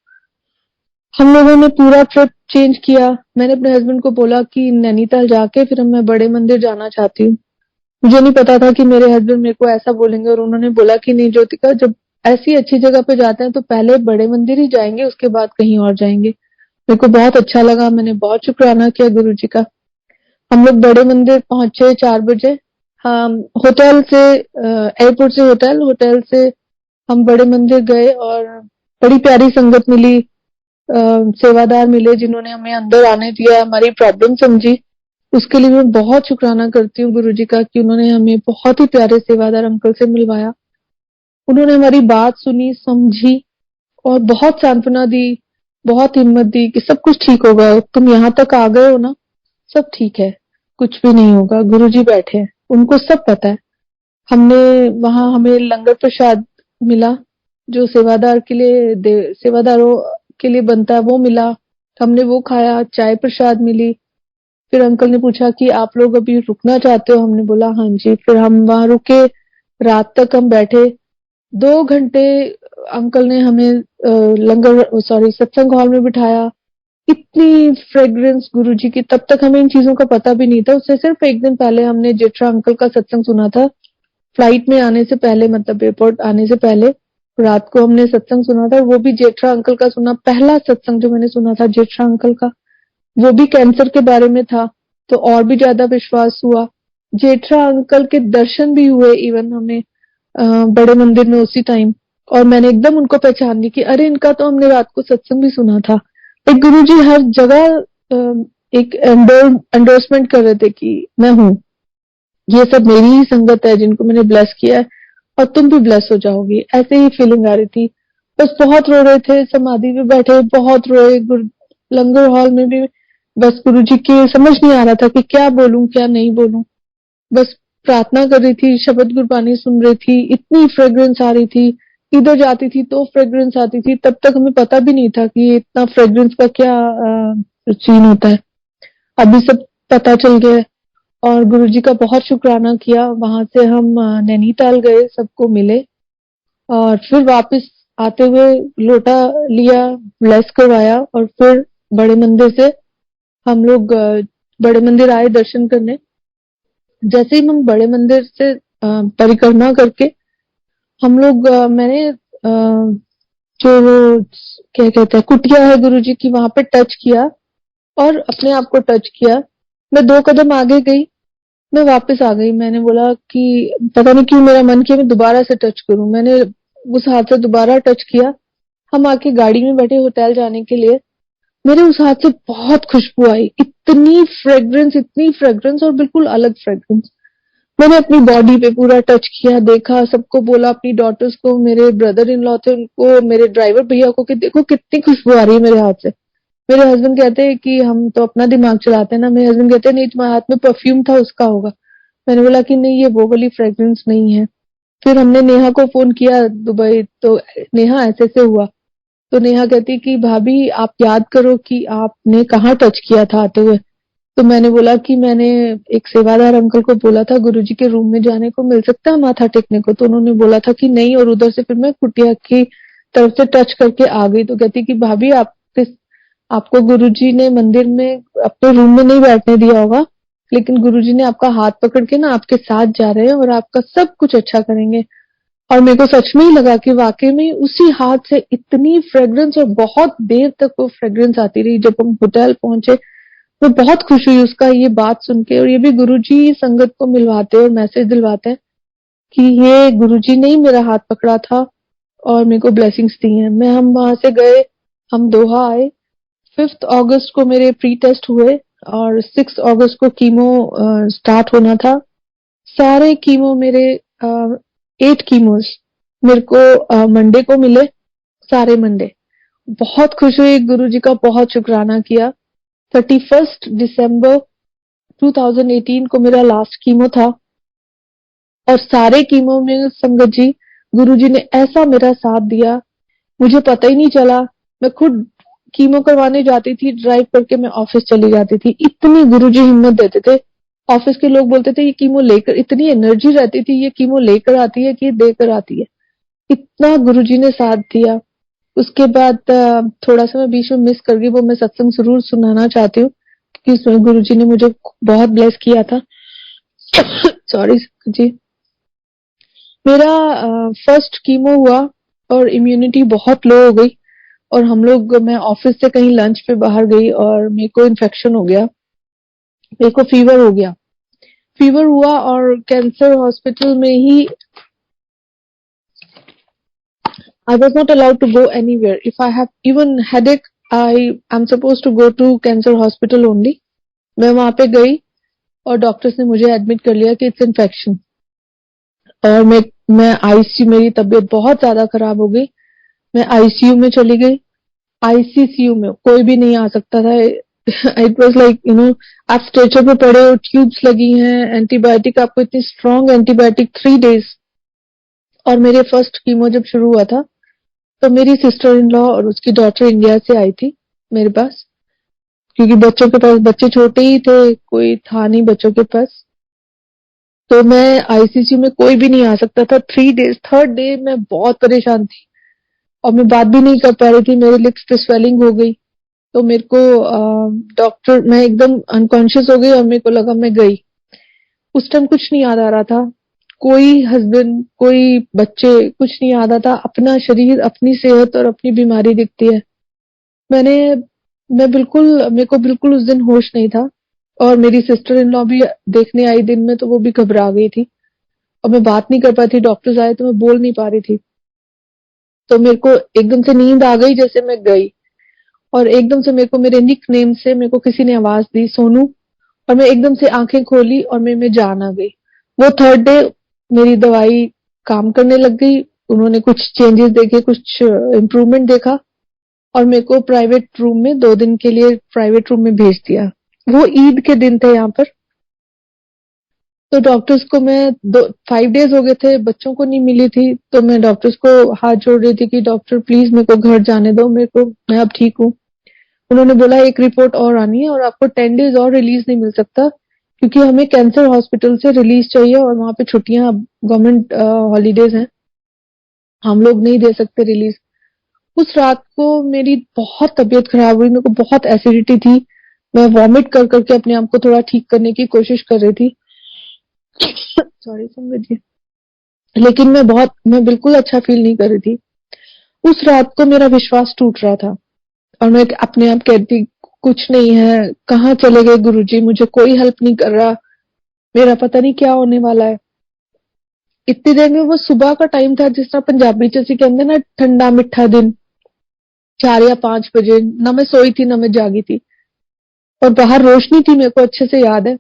A: हम लोगों ने पूरा ट्रिप चेंज किया। मैंने अपने हस्बैंड को बोला कि नैनीताल जाके फिर मैं बड़े मंदिर जाना चाहती हूँ। मुझे नहीं पता था कि मेरे हस्बैंड मेरे को ऐसा बोलेंगे और उन्होंने बोला कि नहीं ज्योतिका, जब ऐसी अच्छी जगह पे जाते हैं तो पहले बड़े मंदिर ही जाएंगे, उसके बाद कहीं और जाएंगे। मेरे को बहुत अच्छा लगा, मैंने बहुत शुक्राना किया गुरुजी का। हम लोग बड़े मंदिर पहुंचे 4 बजे। हम होटल से एयरपोर्ट से होटल से हम बड़े मंदिर गए और बड़ी प्यारी संगत मिली, सेवादार मिले जिन्होंने हमें अंदर आने दिया, हमारी प्रॉब्लम समझी। उसके लिए मैं बहुत शुक्राना करती हूँ गुरुजी का कि उन्होंने हमें बहुत ही प्यारे सेवादार अंकल से मिलवाया। उन्होंने हमारी बात सुनी, समझी और बहुत सांत्वना दी, बहुत हिम्मत दी कि सब कुछ ठीक होगा, तुम यहाँ तक आ गए हो ना, सब ठीक है, कुछ भी नहीं होगा, गुरुजी बैठे हैं, उनको सब पता है। हमने वहां हमें लंगर प्रसाद मिला जो सेवादारों के लिए बनता है, वो मिला। हमने वो खाया, चाय प्रसाद मिली। फिर अंकल ने पूछा कि आप लोग अभी रुकना चाहते हो, हमने बोला हाँ जी। फिर हम वहां रुके, रात तक हम बैठे 2 घंटे। अंकल ने हमें सत्संग हॉल में बिठाया। इतनी फ्रेग्रेंस गुरुजी की, तब तक हमें इन चीजों का पता भी नहीं था। उससे सिर्फ एक दिन पहले हमने जेठरा अंकल का सत्संग सुना था, फ्लाइट में आने से पहले, मतलब एयरपोर्ट आने से पहले रात को हमने सत्संग सुना था। वो भी जेठरा अंकल का सुना, पहला सत्संग जो मैंने सुना था जेठरा अंकल का, वो भी कैंसर के बारे में था, तो और भी ज्यादा विश्वास हुआ। जेठरा अंकल के दर्शन भी हुए इवन हमें बड़े मंदिर में उसी टाइम। और मैंने एकदम उनको पहचान ली कि अरे इनका तो हमने रात को सत्संग भी सुना था। एक गुरुजी हर जगह एक एंडोर्समेंट कर रहे थे कि मैं हूँ। ये सब मेरी ही संगत है जिनको मैंने ब्लेस किया है और तुम भी ब्लेस हो जाओगी, ऐसे ही फीलिंग आ रही थी। बस बहुत रो रहे थे, समाधि पे बैठे बहुत रोए, लंगर हॉल में भी। बस गुरुजी की समझ नहीं आ रहा था कि क्या बोलूं क्या नहीं बोलूं। बस प्रार्थना कर रही थी, शब्द गुरबानी सुन रही थी, इतनी फ्रेग्रेंस आ रही थी, इधर जाती थी तो फ्रेग्रेंस आती थी। तब तक हमें पता भी नहीं था कि इतना फ्रेग्रेंस का क्या सीन होता है। अभी सब पता चल गया है और गुरुजी का बहुत शुक्राना किया। वहां से हम नैनीताल गए, सबको मिले और फिर वापस आते हुए लोटा लिया, ब्लेस करवाया और फिर बड़े मंदिर से हम लोग बड़े मंदिर आए दर्शन करने। जैसे ही हम बड़े मंदिर से परिक्रमा करके हम लोग मैंने जो वो क्या कहते हैं कुटिया है गुरुजी की, वहां पे टच किया और अपने आप को टच किया। मैं 2 कदम आगे गई, मैं वापस आ गई। मैंने बोला कि पता नहीं क्यों मेरा मन किया मैं दोबारा से टच करूं। मैंने उस हाथ से दोबारा टच किया। हम आके गाड़ी में बैठे होटल जाने के लिए। मेरे उस हाथ से बहुत खुशबू आई, इतनी फ्रेग्रेंस और बिल्कुल अलग फ्रेग्रेंस। मैंने अपनी बॉडी पे पूरा टच किया, देखा, सबको बोला, अपनी डॉटर्स को, मेरे ब्रदर इन लॉ थे उनको, मेरे ड्राइवर भैया को कि देखो कितनी खुशबू आ रही है मेरे हाथ से। मेरे हस्बैंड कहते हैं कि हम तो अपना दिमाग चलाते हैं ना। मेरे हस्बैंड कहते हैं नहीं तुम्हारे हाथ में परफ्यूम था उसका होगा। मैंने बोला कि नहीं ये वो वाली फ्रेग्रेंस नहीं है। फिर हमने नेहा को फोन किया दुबई, तो नेहा ऐसे से हुआ। तो नेहा कहती कि भाभी आप याद करो कि आपने कहाँ टच किया था आते हुए। तो मैंने बोला कि मैंने एक सेवादार अंकल को बोला था गुरुजी के रूम में जाने को, मिल सकता है माथा टेकने को? तो उन्होंने बोला था कि नहीं, और उधर से फिर मैं कुटिया की तरफ से टच करके आ गई। तो कहती कि भाभी आपको गुरुजी ने मंदिर में अपने रूम में नहीं बैठने दिया होगा, लेकिन गुरुजी ने आपका हाथ पकड़ के ना आपके साथ जा रहे हैं और आपका सब कुछ अच्छा करेंगे। और मेरे को सच में ही लगा कि वाकई में उसी हाथ से इतनी फ्रेग्रेंस और बहुत देर तक वो फ्रेग्रेंस आती रही। जब हम होटल पहुंचे मैं बहुत खुश हुई उसका ये बात सुन के। और ये भी गुरुजी संगत को मिलवाते और मैसेज दिलवाते हैं कि ये गुरुजी ने ही मेरा हाथ पकड़ा था और मेरे को ब्लेसिंग्स दी हैं। हम वहां से गए, हम दोहा आए। 5 अगस्त को मेरे प्री टेस्ट हुए और 6 अगस्त को कीमो स्टार्ट होना था। सारे कीमो मेरे 8 कीमोस मेरे को मंडे को मिले, सारे मंडे। बहुत खुश हुई, गुरुजी का बहुत शुक्राना किया। 31 दिसंबर 2018 को मेरा लास्ट कीमो था और सारे कीमो में संगत जी गुरुजी ने ऐसा मेरा साथ दिया, मुझे पता ही नहीं चला। मैं खुद कीमो करवाने जाती थी, ड्राइव करके मैं ऑफिस चली जाती थी। इतनी गुरुजी हिम्मत देते थे। ऑफिस के लोग बोलते थे ये कीमो लेकर, इतनी एनर्जी रहती थी, ये कीमो लेकर आती है कि देकर आती है। इतना गुरुजी ने साथ दिया। उसके बाद थोड़ा सा मैं बीच में मिस कर गई, वो मैं सत्संग जरूर सुनाना चाहती हूँ कि उसमें गुरुजी ने मुझे बहुत ब्लेस किया था। सॉरी जी। मेरा फर्स्ट कीमो हुआ और इम्यूनिटी बहुत लो हो गई और मैं ऑफिस से कहीं लंच पे बाहर गई और मेरे को इन्फेक्शन हो गया, मेरे को फीवर हो गया। फीवर हुआ और कैंसर हॉस्पिटल में ही I was not allowed to go anywhere. If I have even headache, I am supposed to go to cancer hospital only. मैं वहां पे गई और डॉक्टर्स ने मुझे एडमिट कर लिया कि इट्स इन्फेक्शन। और मैं आईसीयू, मेरी तबीयत बहुत ज्यादा खराब हो गई। मैं आईसीयू में चली गई। आईसीसीयू में कोई भी नहीं आ सकता था। इट वाज लाइक आप स्ट्रेचर पे पड़े हो, ट्यूब्स लगी हैं, एंटीबायोटिक, आपको इतनी स्ट्रॉन्ग एंटीबायोटिक 3 डेज। और मेरे फर्स्ट कीमो जब शुरू हुआ था तो मेरी सिस्टर इन लॉ और उसकी डॉटर इंडिया से आई थी मेरे पास, क्योंकि बच्चों के पास, बच्चे छोटे ही थे, कोई था नहीं बच्चों के पास। तो मैं आईसीयू में कोई भी नहीं आ सकता था 3 डेज। थर्ड डे मैं बहुत परेशान थी और मैं बात भी नहीं कर पा रही थी, मेरे लिप्स पे स्वेलिंग हो गई। तो मेरे को डॉक्टर, मैं एकदम अनकॉन्शियस हो गई और मेरे को लगा मैं गई। उस टाइम कुछ नहीं याद आ रहा था, कोई हस्बैंड, कोई बच्चे, कुछ नहीं याद आता। अपना शरीर, अपनी सेहत और अपनी बीमारी दिखती है। मैंने मेरे को बिल्कुल उस दिन होश नहीं था और मेरी सिस्टर इन लॉ भी देखने आई दिन में, तो वो भी घबरा गई थी और मैं बात नहीं कर पाई थी। डॉक्टर्स आए तो मैं बोल नहीं पा रही थी। तो मेरे को एकदम से नींद आ गई जैसे मैं गई और एकदम से मेरे को मेरे निक नेम से मेरे को किसी ने आवाज दी, सोनू। और मैं एकदम से आंखें खोली और मेरे में जान आ गई। वो थर्ड डे मेरी दवाई काम करने लग गई, उन्होंने कुछ चेंजेस देखे, कुछ इम्प्रूवमेंट देखा और मेरे को प्राइवेट रूम में 2 दिन के लिए प्राइवेट रूम में भेज दिया। वो ईद के दिन थे यहाँ पर। तो डॉक्टर्स को मैं 5 डेज हो गए थे, बच्चों को नहीं मिली थी, तो मैं डॉक्टर्स को हाथ जोड़ रही थी कि डॉक्टर प्लीज मेरे को घर जाने दो, मैं अब ठीक हूँ। उन्होंने बोला एक रिपोर्ट और आनी है और आपको 10 डेज और रिलीज नहीं मिल सकता, क्योंकि हमें कैंसर हॉस्पिटल से रिलीज चाहिए और वहां पे छुट्टियां, गवर्नमेंट हॉलीडेज हैं, हम लोग नहीं दे सकते रिलीज। उस रात को मेरी बहुत तबीयत खराब हुई, मेरे को बहुत एसिडिटी थी, मैं वॉमिट कर करके अपने आप को थोड़ा ठीक करने की कोशिश कर रही थी। सॉरी संगत जी, लेकिन मैं बिल्कुल अच्छा फील नहीं कर रही थी। उस रात को मेरा विश्वास टूट रहा था और मैं अपने आप कहती कुछ नहीं है, कहाँ चले गए गुरुजी, मुझे कोई हेल्प नहीं कर रहा, मेरा पता नहीं क्या होने वाला है। इतनी देर में वो सुबह का टाइम था, जिस तरह पंजाबी च असीं कहंदे ना ठंडा मिठा दिन, 4 या 5 बजे, ना मैं सोई थी ना मैं जागी थी और बाहर रोशनी थी, मेरे को अच्छे से याद है,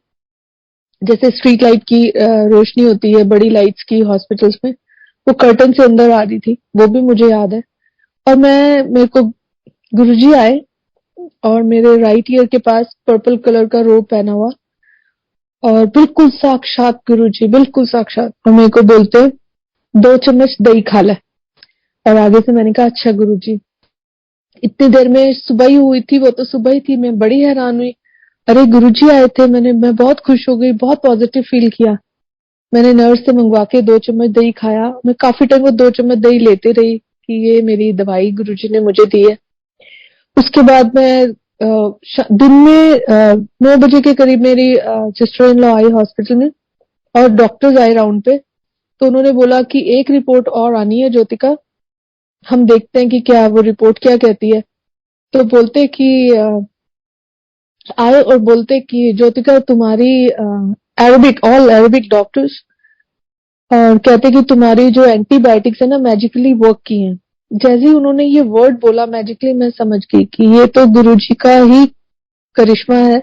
A: जैसे स्ट्रीट लाइट की रोशनी होती है बड़ी लाइट्स की हॉस्पिटल्स में, वो कर्टन से अंदर आ रही थी, वो भी मुझे याद है। और मेरे को गुरुजी आए और मेरे राइट ईयर के पास पर्पल कलर का रोब पहना हुआ और बिल्कुल साक्षात गुरुजी, बिल्कुल साक्षात, और मेरे को बोलते 2 चम्मच दही खा ले। और आगे से मैंने कहा अच्छा गुरुजी। इतनी देर में सुबह ही हुई थी, वो तो सुबह ही थी, मैं बड़ी हैरान हुई, अरे गुरुजी आए थे, मैं बहुत खुश हो गई, बहुत पॉजिटिव फील किया। मैंने नर्स से मंगवा के 2 चम्मच दही खाया, मैं काफी टाइम वो 2 चम्मच दही लेते रही कि ये मेरी दवाई गुरुजी ने मुझे दी है। उसके बाद मैं दिन में 9 बजे के करीब मेरी sister in law eye hospital में और डॉक्टर्स आए राउंड पे, तो उन्होंने बोला कि एक रिपोर्ट और आनी है ज्योतिका, हम देखते हैं कि क्या वो रिपोर्ट क्या कहती है। तो बोलते कि आए और बोलते कि ज्योतिका तुम्हारी अरेबिक, ऑल अरेबिक डॉक्टर्स, और कहते कि तुम्हारी जो एंटीबायोटिक्स है ना मैजिकली वर्क की हैं। जैसे ही उन्होंने ये वर्ड बोला मैजिकली, मैं समझ गई कि ये तो गुरुजी का ही करिश्मा है।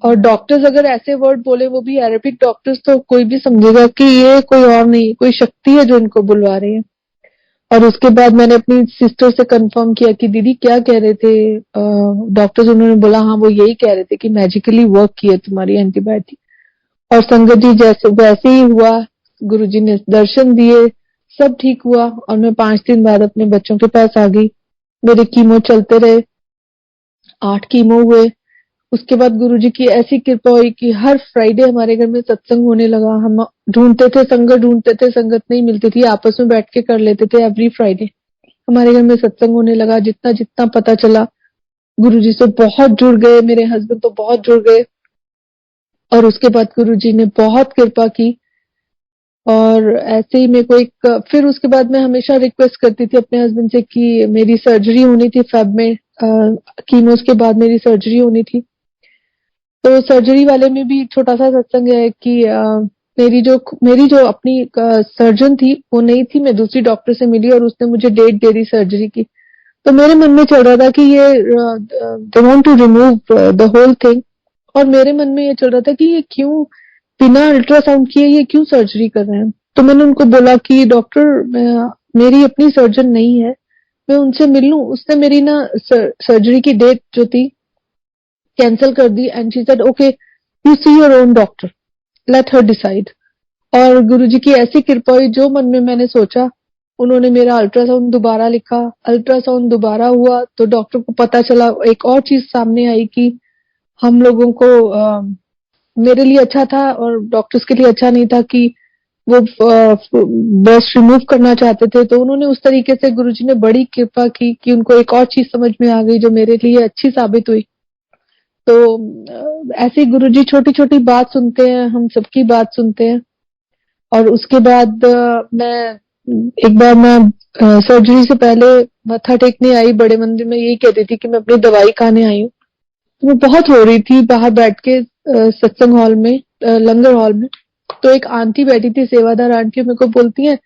A: और डॉक्टर्स अगर ऐसे वर्ड बोले, वो भी अरेबिक डॉक्टर्स, तो कोई भी समझेगा कि ये कोई और नहीं, कोई शक्ति है जो इनको बुलवा रही है। और उसके बाद मैंने अपनी सिस्टर से कंफर्म किया कि दीदी क्या कह रहे थे डॉक्टर्स, उन्होंने बोला हाँ वो यही कह रहे थे कि मैजिकली वर्क की है तुम्हारी एंटीबायोटिक। और संगत जी जैसे वैसे ही हुआ, गुरुजी ने दर्शन दिए, सब ठीक हुआ और मैं 5 दिन बाद अपने बच्चों के पास आ गई। मेरे कीमो चलते रहे, 8 कीमो हुए। उसके बाद गुरुजी की ऐसी कृपा हुई कि हर फ्राइडे हमारे घर में सत्संग होने लगा। हम ढूंढते थे संगत नहीं मिलती थी, आपस में बैठ के कर लेते थे एवरी फ्राइडे। हमारे घर में सत्संग होने लगा, जितना जितना पता चला गुरुजी से बहुत जुड़ गए, मेरे हस्बैंड तो बहुत जुड़ गए। और उसके बाद गुरुजी ने बहुत कृपा की और ऐसे ही मेरे को एक, फिर उसके बाद मैं हमेशा रिक्वेस्ट करती थी अपने हस्बैंड से कि मेरी सर्जरी होनी थी फेब में, कीमोस के बाद मेरी सर्जरी होनी थी। तो सर्जरी वाले में भी छोटा सा सत्संग है कि मेरी जो अपनी सर्जन थी वो नहीं थी, मैं दूसरी डॉक्टर से मिली और उसने मुझे डेट दे दी सर्जरी की। तो मेरे मन में चल रहा था कि ये they want to remove the whole thing, और मेरे मन में ये चल रहा था कि ये क्यों बिना अल्ट्रासाउंड किए ये क्यों सर्जरी कर रहे हैं। तो मैंने उनको बोला कि डॉक्टर मेरी अपनी सर्जन नहीं है, मैं उनसे मिल लूं। उसने मेरी ना सर्जरी की डेट जो थी कैंसिल कर दी and she said okay you see your own doctor, let her decide. और गुरुजी की ऐसी कृपा हुई, जो मन में मैंने सोचा उन्होंने मेरा अल्ट्रासाउंड दोबारा लिखा, अल्ट्रासाउंड दोबारा हुआ तो डॉक्टर को पता चला, एक और चीज सामने आई कि हम लोगों को मेरे लिए अच्छा था और डॉक्टर्स के लिए अच्छा नहीं था कि वो ब्रेस्ट रिमूव करना चाहते थे। तो उन्होंने उस तरीके से गुरुजी ने बड़ी कृपा की कि उनको एक और चीज समझ में आ गई जो मेरे लिए अच्छी साबित हुई। तो ऐसे गुरुजी छोटी छोटी बात सुनते हैं, हम सबकी बात सुनते हैं। और उसके बाद मैं सर्जरी से पहले मत्था टेकने आई बड़े मंदिर में, यही कहती थी कि मैं अपनी दवाई खाने आई हूँ। तो मैं बहुत रो रही थी बाहर बैठ के सत्संग हॉल में, लंगर हॉल में। तो एक आंटी बैठी थी, सेवादार आंटी, मेरे को बोलती है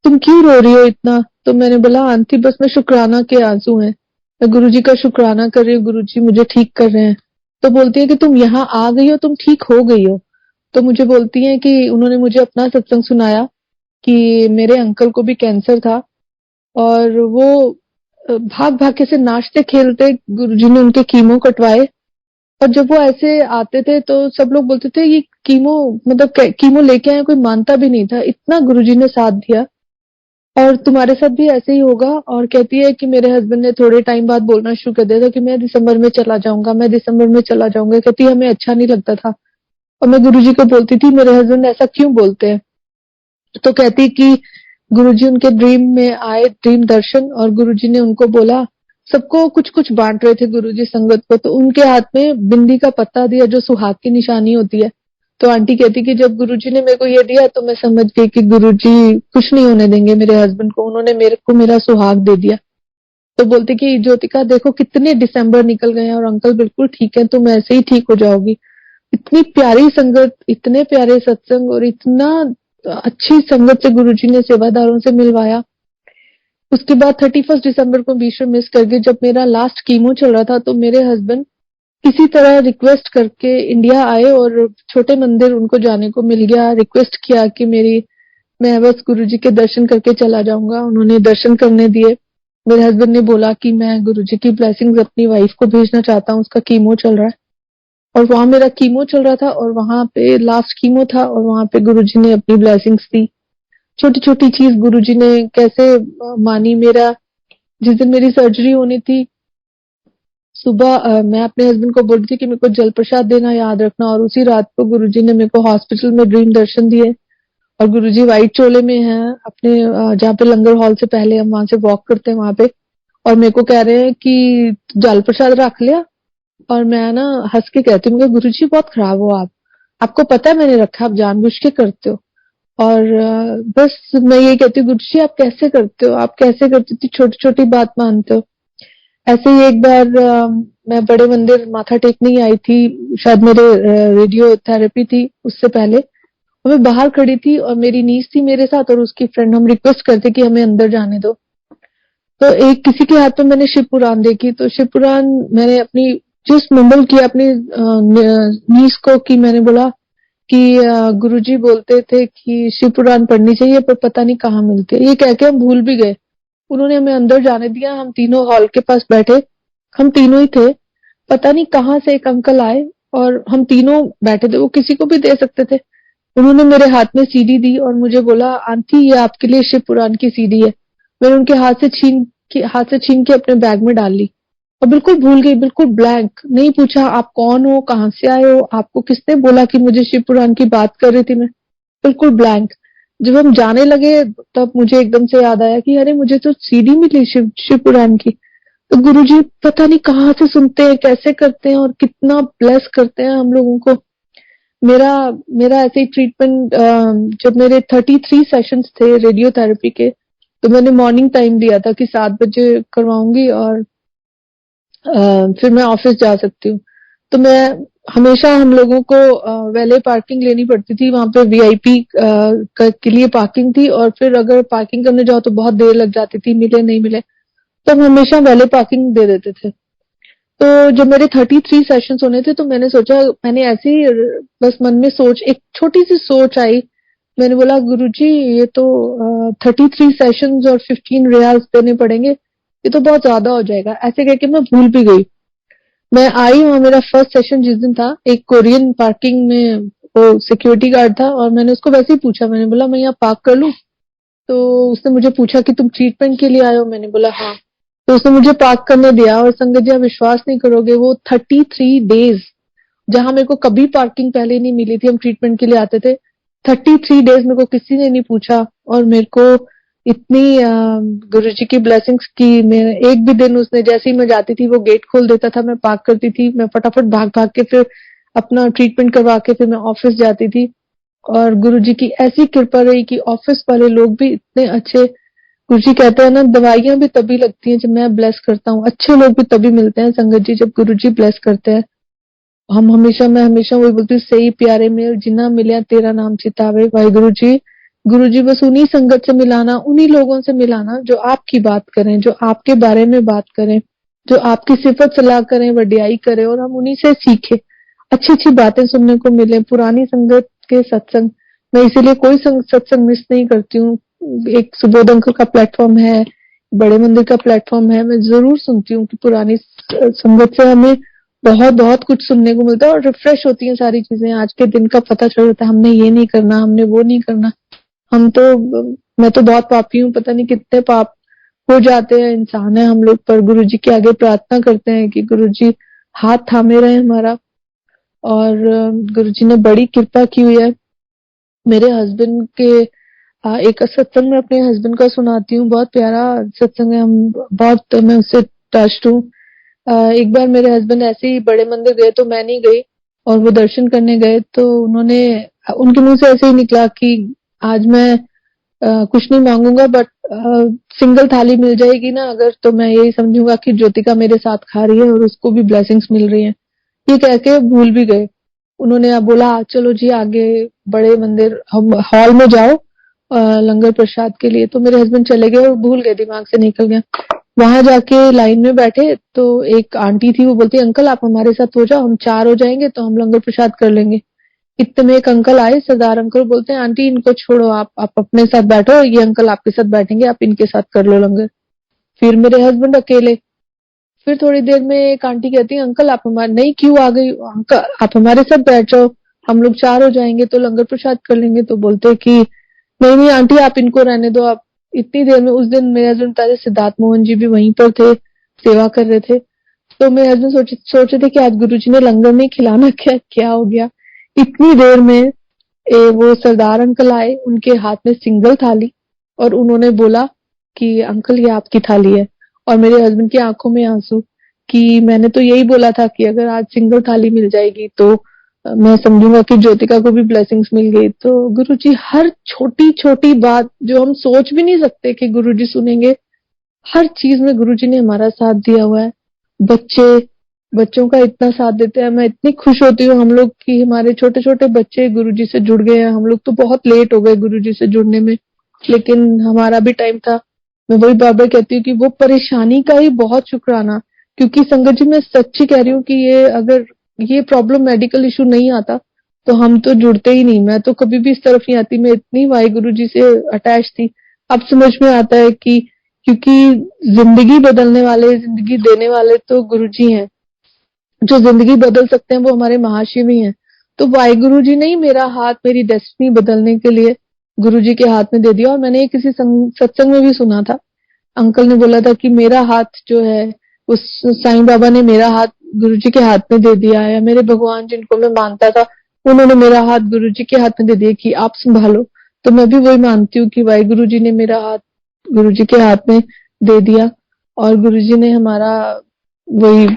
A: तुम क्यों रो रही हो इतना। तो मैंने बोला आंटी बस मैं शुक्राना के आंसू हैं, मैं गुरुजी का शुक्राना कर रही हूँ, गुरुजी मुझे ठीक कर रहे हैं। तो बोलती है कि तुम यहाँ आ गई हो, तुम ठीक हो गई हो। तो मुझे बोलती हैं कि उन्होंने मुझे अपना सत्संग सुनाया कि मेरे अंकल को भी कैंसर था और वो भाग-भाग के से नाचते-खेलते गुरुजी ने उनके कीमो कटवाए और जब वो ऐसे आते थे तो सब लोग बोलते थे ये कीमो मतलब कीमो लेके आए, कोई मानता भी नहीं था, इतना गुरुजी ने साथ दिया और तुम्हारे साथ भी ऐसे ही होगा। और कहती है कि मेरे हस्बैंड ने थोड़े टाइम बाद बोलना शुरू कर दिया था कि मैं दिसंबर में चला जाऊंगा, मैं दिसंबर में चला जाऊंगा। कहती है हमें अच्छा नहीं लगता था और मैं गुरुजी को बोलती थी मेरे हस्बैंड ऐसा क्यों बोलते हैं। तो कहती कि गुरुजी उनके ड्रीम में आए, ड्रीम दर्शन, और गुरुजी ने उनको बोला, सबको कुछ कुछ बांट रहे थे गुरुजी संगत को, तो उनके हाथ में बिंदी का पत्ता दिया जो सुहाग की निशानी होती है। तो आंटी कहती कि जब गुरुजी ने मेरे को ये दिया तो मैं समझ गई कि गुरुजी कुछ नहीं होने देंगे मेरे हस्बैंड को, उन्होंने मेरे को मेरा सुहाग दे दिया। तो बोलती कि ज्योतिका देखो कितने दिसंबर निकल गए हैं और अंकल बिल्कुल ठीक है, तुम ऐसे ही ठीक हो जाओगी। इतनी प्यारी संगत, इतने प्यारे सत्संग और इतना अच्छी संगत से गुरुजी ने सेवादारों से मिलवाया। उसके बाद 31 दिसंबर को बीच में मिस कर गई। जब मेरा लास्ट कीमो चल रहा था तो मेरे हस्बैंड किसी तरह रिक्वेस्ट करके इंडिया आए और छोटे मंदिर उनको जाने को मिल गया। रिक्वेस्ट किया कि मैं बस गुरुजी के दर्शन करके चला जाऊंगा। उन्होंने दर्शन करने दिए। मेरे हस्बैंड ने बोला कि मैं गुरुजी की ब्लेसिंग्स अपनी वाइफ को भेजना चाहता हूँ, उसका कीमो चल रहा है। और वहां मेरा कीमो चल रहा था और वहां पे लास्ट कीमो था और वहां पे गुरुजी ने अपनी ब्लेसिंग्स दी। छोटी छोटी चीज गुरुजी ने कैसे मानी। मेरा जिस दिन मेरी सर्जरी होनी थी, सुबह मैं अपने हस्बैंड को बोल रही थी कि मेरे को जल प्रसाद देना याद रखना, और उसी रात को गुरुजी ने मेरे को हॉस्पिटल में ड्रीम दर्शन दिए। और गुरुजी व्हाइट चोले में हैं अपने, जहाँ पे लंगर हॉल से पहले हम वहां से वॉक करते हैं वहां पे, और मेरे को कह रहे हैं कि जल प्रसाद रख लिया। और मैं ना हंस के कहती हूँ गुरुजी बहुत खराब हो आप, आपको पता है मैंने रखा, आप जानबूझ के करते हो। और बस मैं ये कहती हूँ गुरुजी आप कैसे करते हो, आप कैसे करते हो, छोटी छोटी बात मानते हो। ऐसे ही एक बार मैं बड़े मंदिर माथा टेकने ही आई थी, शायद मेरे रेडियो थेरेपी थी उससे पहले। और मैं बाहर खड़ी थी और मेरी नीस थी मेरे साथ और उसकी फ्रेंड, हम रिक्वेस्ट करते कि हमें अंदर जाने दो। तो एक किसी के हाथ में मैंने शिव पुराण देखी, तो शिव पुराण मैंने अपनी जस्ट मुंबल किया अपनी नीस को, कि मैंने बोला कि गुरुजी बोलते थे कि शिव पुराण पढ़नी चाहिए पर पता नहीं कहाँ मिलती है। ये कह के हम भूल भी गए। उन्होंने हमें अंदर जाने दिया, हम तीनों हॉल के पास बैठे, हम तीनों ही थे। पता नहीं कहाँ से एक अंकल आए और हम तीनों बैठे थे, वो किसी को भी दे सकते थे। उन्होंने मेरे हाथ में सीडी दी और मुझे बोला आंटी ये आपके लिए शिव पुराण की सीडी है। मैंने उनके हाथ से छीन के अपने बैग में डाल ली और बिल्कुल भूल गई, बिल्कुल ब्लैंक। नहीं पूछा आप कौन हो, कहाँ से आए हो, आपको किसने बोला कि मुझे शिव पुराण की बात कर रही थी मैं, बिल्कुल ब्लैंक। जब हम जाने लगे तब मुझे एकदम से याद आया कि अरे मुझे तो सीडी मिली शिव पुराण की। तो गुरुजी पता नहीं कहाँ से सुनते हैं, कैसे करते हैं और कितना ब्लेस करते हैं हम लोगों को। मेरा मेरा ऐसे ही ट्रीटमेंट, जब मेरे 33 सेशंस थे रेडियोथेरेपी के, तो मैंने मॉर्निंग टाइम दिया था कि 7 बजे करवाऊंगी और फिर मैं ऑफिस जा सकती हूँ। तो मैं हमेशा हम लोगों को वैले पार्किंग लेनी पड़ती थी, वहां पे वीआईपी के लिए पार्किंग थी, और फिर अगर पार्किंग करने जाओ तो बहुत देर लग जाती थी, मिले नहीं मिले, तो हम हमेशा वैले पार्किंग दे देते थे। तो जब मेरे 33 सेशंस होने थे तो मैंने सोचा, मैंने ऐसे ही बस मन में सोच, एक छोटी सी सोच आई। मैंने बोला गुरुजी ये तो 33 सेशंस और 15 रियाल्स देने पड़ेंगे, ये तो बहुत ज्यादा हो जाएगा। ऐसे करके मैं भूल भी गई। मैं आई वहां, मेरा फर्स्ट सेशन जिस दिन था, एक कोरियन पार्किंग में वो सिक्योरिटी गार्ड था और मैंने उसको वैसे ही पूछा, मैंने बोला मैं यहाँ पार्क कर लूं? तो उसने मुझे पूछा कि तुम ट्रीटमेंट के लिए आए हो? मैंने बोला हाँ। तो उसने मुझे पार्क करने दिया और संगत जी आप विश्वास नहीं करोगे, वो 33 डेज, जहां मेरे को कभी पार्किंग पहले नहीं मिली थी, हम ट्रीटमेंट के लिए आते थे, 33 डेज मेरे को किसी ने नहीं पूछा। और मेरे को इतनी गुरुजी की ब्लेसिंग्स की, मैं एक भी दिन उसने, जैसे ही मैं जाती थी वो गेट खोल देता था, मैं पार्क करती थी, मैं फटाफट भाग भाग के फिर अपना ट्रीटमेंट करवा के फिर मैं ऑफिस जाती थी। और गुरुजी की ऐसी कृपा रही कि ऑफिस वाले लोग भी इतने अच्छे। गुरुजी कहते हैं ना, दवाइयां भी तभी लगती हैं जब मैं ब्लेस करता हूँ, अच्छे लोग भी तभी मिलते हैं संगत जी जब गुरुजी ब्लेस करते हैं। मैं हमेशा वही बोलती हूँ, सही प्यारे मेल जिन्ना मिलिया तेरा नाम चितावे। वाहिगुरु जी, गुरु जी बस उन्हीं संगत से मिलाना, उन्हीं लोगों से मिलाना जो आपकी बात करें, जो आपके बारे में बात करें, जो आपकी सिफत सलाह करें, वडियाई करें, और हम उन्हीं से सीखे, अच्छी अच्छी बातें सुनने को मिले। पुरानी संगत के सत्संग, मैं इसीलिए कोई सत्संग मिस नहीं करती हूँ। एक सुबोध अंकल का प्लेटफॉर्म है, बड़े मंदिर का प्लेटफॉर्म है, मैं जरूर सुनती हूँ कि पुरानी संगत से हमें बहुत बहुत कुछ सुनने को मिलता है और रिफ्रेश होती हैं सारी चीजें। आज के दिन का पता चल जाता है, हमने ये नहीं करना, हमने वो नहीं करना। हम तो मैं तो बहुत पापी हूँ, पता नहीं कितने पाप हो जाते हैं, इंसान है हम लोग, पर गुरुजी के आगे प्रार्थना करते हैं कि गुरुजी हाथ थामे रहे हमारा। और गुरुजी ने बड़ी कृपा की हुई है मेरे हस्बैंड के। एक सत्संग में अपने हस्बैंड का सुनाती हूँ, बहुत प्यारा सत्संग है, हम बहुत मैं उससे टच्ड हूँ। एक बार मेरे हस्बैंड ऐसे ही बड़े मंदिर गए तो मैं नहीं गई, और वो दर्शन करने गए तो उन्होंने, उनके मुंह से ऐसे ही निकला कि आज मैं कुछ नहीं मांगूंगा, बट सिंगल थाली मिल जाएगी ना अगर, तो मैं यही समझूंगा कि ज्योतिका मेरे साथ खा रही है और उसको भी ब्लेसिंग्स मिल रही है। ये कह के भूल भी गए। उन्होंने अब बोला चलो जी आगे बड़े मंदिर हम हॉल में जाओ लंगर प्रसाद के लिए, तो मेरे हस्बैंड चले गए और भूल गए, दिमाग से निकल गया। वहां जाके लाइन में बैठे तो एक आंटी थी, वो बोलती अंकल आप हमारे साथ हो जाओ, हम 4 हो जाएंगे तो हम लंगर प्रसाद कर लेंगे। इतने में एक अंकल आए, सरदार अंकल, बोलते हैं आंटी इनको छोड़ो, आप अपने साथ बैठो, ये अंकल आपके साथ बैठेंगे, आप इनके साथ कर लो लंगर। फिर मेरे हस्बैंड अकेले। फिर थोड़ी देर में एक आंटी कहती है अंकल आप हमारे, नहीं क्यों आ गई अंकल, आप हमारे साथ बैठ जाओ, हम लोग 4 हो जाएंगे तो लंगर प्रसाद कर लेंगे। तो बोलते कि नहीं नहीं आंटी आप इनको रहने दो। आप इतनी देर में, उस दिन मेरे हस्बैंड बता रहे सिद्धार्थ मोहन जी भी वहीं पर थे, सेवा कर रहे थे। तो मेरे हस्बैंड सोचे थे कि आज गुरुजी ने लंगर नहीं खिलाना, क्या क्या हो गया। इतनी देर में वो सरदार अंकल आए, उनके हाथ में सिंगल थाली, और उन्होंने बोला कि अंकल ये आपकी थाली है। और मेरे हस्बैंड की आंखों में आंसू कि मैंने तो यही बोला था कि अगर आज सिंगल थाली मिल जाएगी तो मैं समझूंगा कि ज्योतिका को भी ब्लेसिंग्स मिल गई। तो गुरुजी हर छोटी छोटी बात जो हम सोच भी नहीं सकते कि गुरुजी सुनेंगे, हर चीज में गुरुजी ने हमारा साथ दिया हुआ है। बच्चों का इतना साथ देते हैं, मैं इतनी खुश होती हूँ हम लोग कि हमारे छोटे छोटे बच्चे गुरुजी से जुड़ गए हैं। हम लोग तो बहुत लेट हो गए गुरुजी से जुड़ने में, लेकिन हमारा भी टाइम था। मैं वही बार बार कहती हूँ कि वो परेशानी का ही बहुत शुक्राना, क्योंकि संगत जी मैं सच्ची कह रही हूँ कि ये अगर ये प्रॉब्लम मेडिकल इशू नहीं आता तो हम तो जुड़ते ही नहीं, मैं तो कभी भी इस तरफ नहीं आती। मैं इतनी वाहिगुरु जी से अटैच थी। अब समझ में आता है कि क्योंकि जिंदगी बदलने वाले, जिंदगी देने वाले तो गुरुजी हैं, जो जिंदगी बदल सकते हैं वो हमारे महाशिव ही हैं। तो वाहिगुरु जी ने ही मेरा हाथ, मेरी डेस्टिनी बदलने के लिए गुरुजी के हाथ में दे दिया। और मैंने ये किसी सत्संग में भी सुना था, अंकल ने बोला था कि मेरा हाथ जो है, उस साईं बाबा ने मेरा हाथ गुरुजी के हाथ में दे दिया है, या मेरे भगवान जिनको मैं मानता था उन्होंने मेरा हाथ गुरुजी के हाथ में दे दिया कि आप संभालो। तो मैं भी वही मानती हूँ कि वाहिगुरु जी ने मेरा हाथ गुरुजी के हाथ में दे दिया, और गुरुजी ने हमारा वही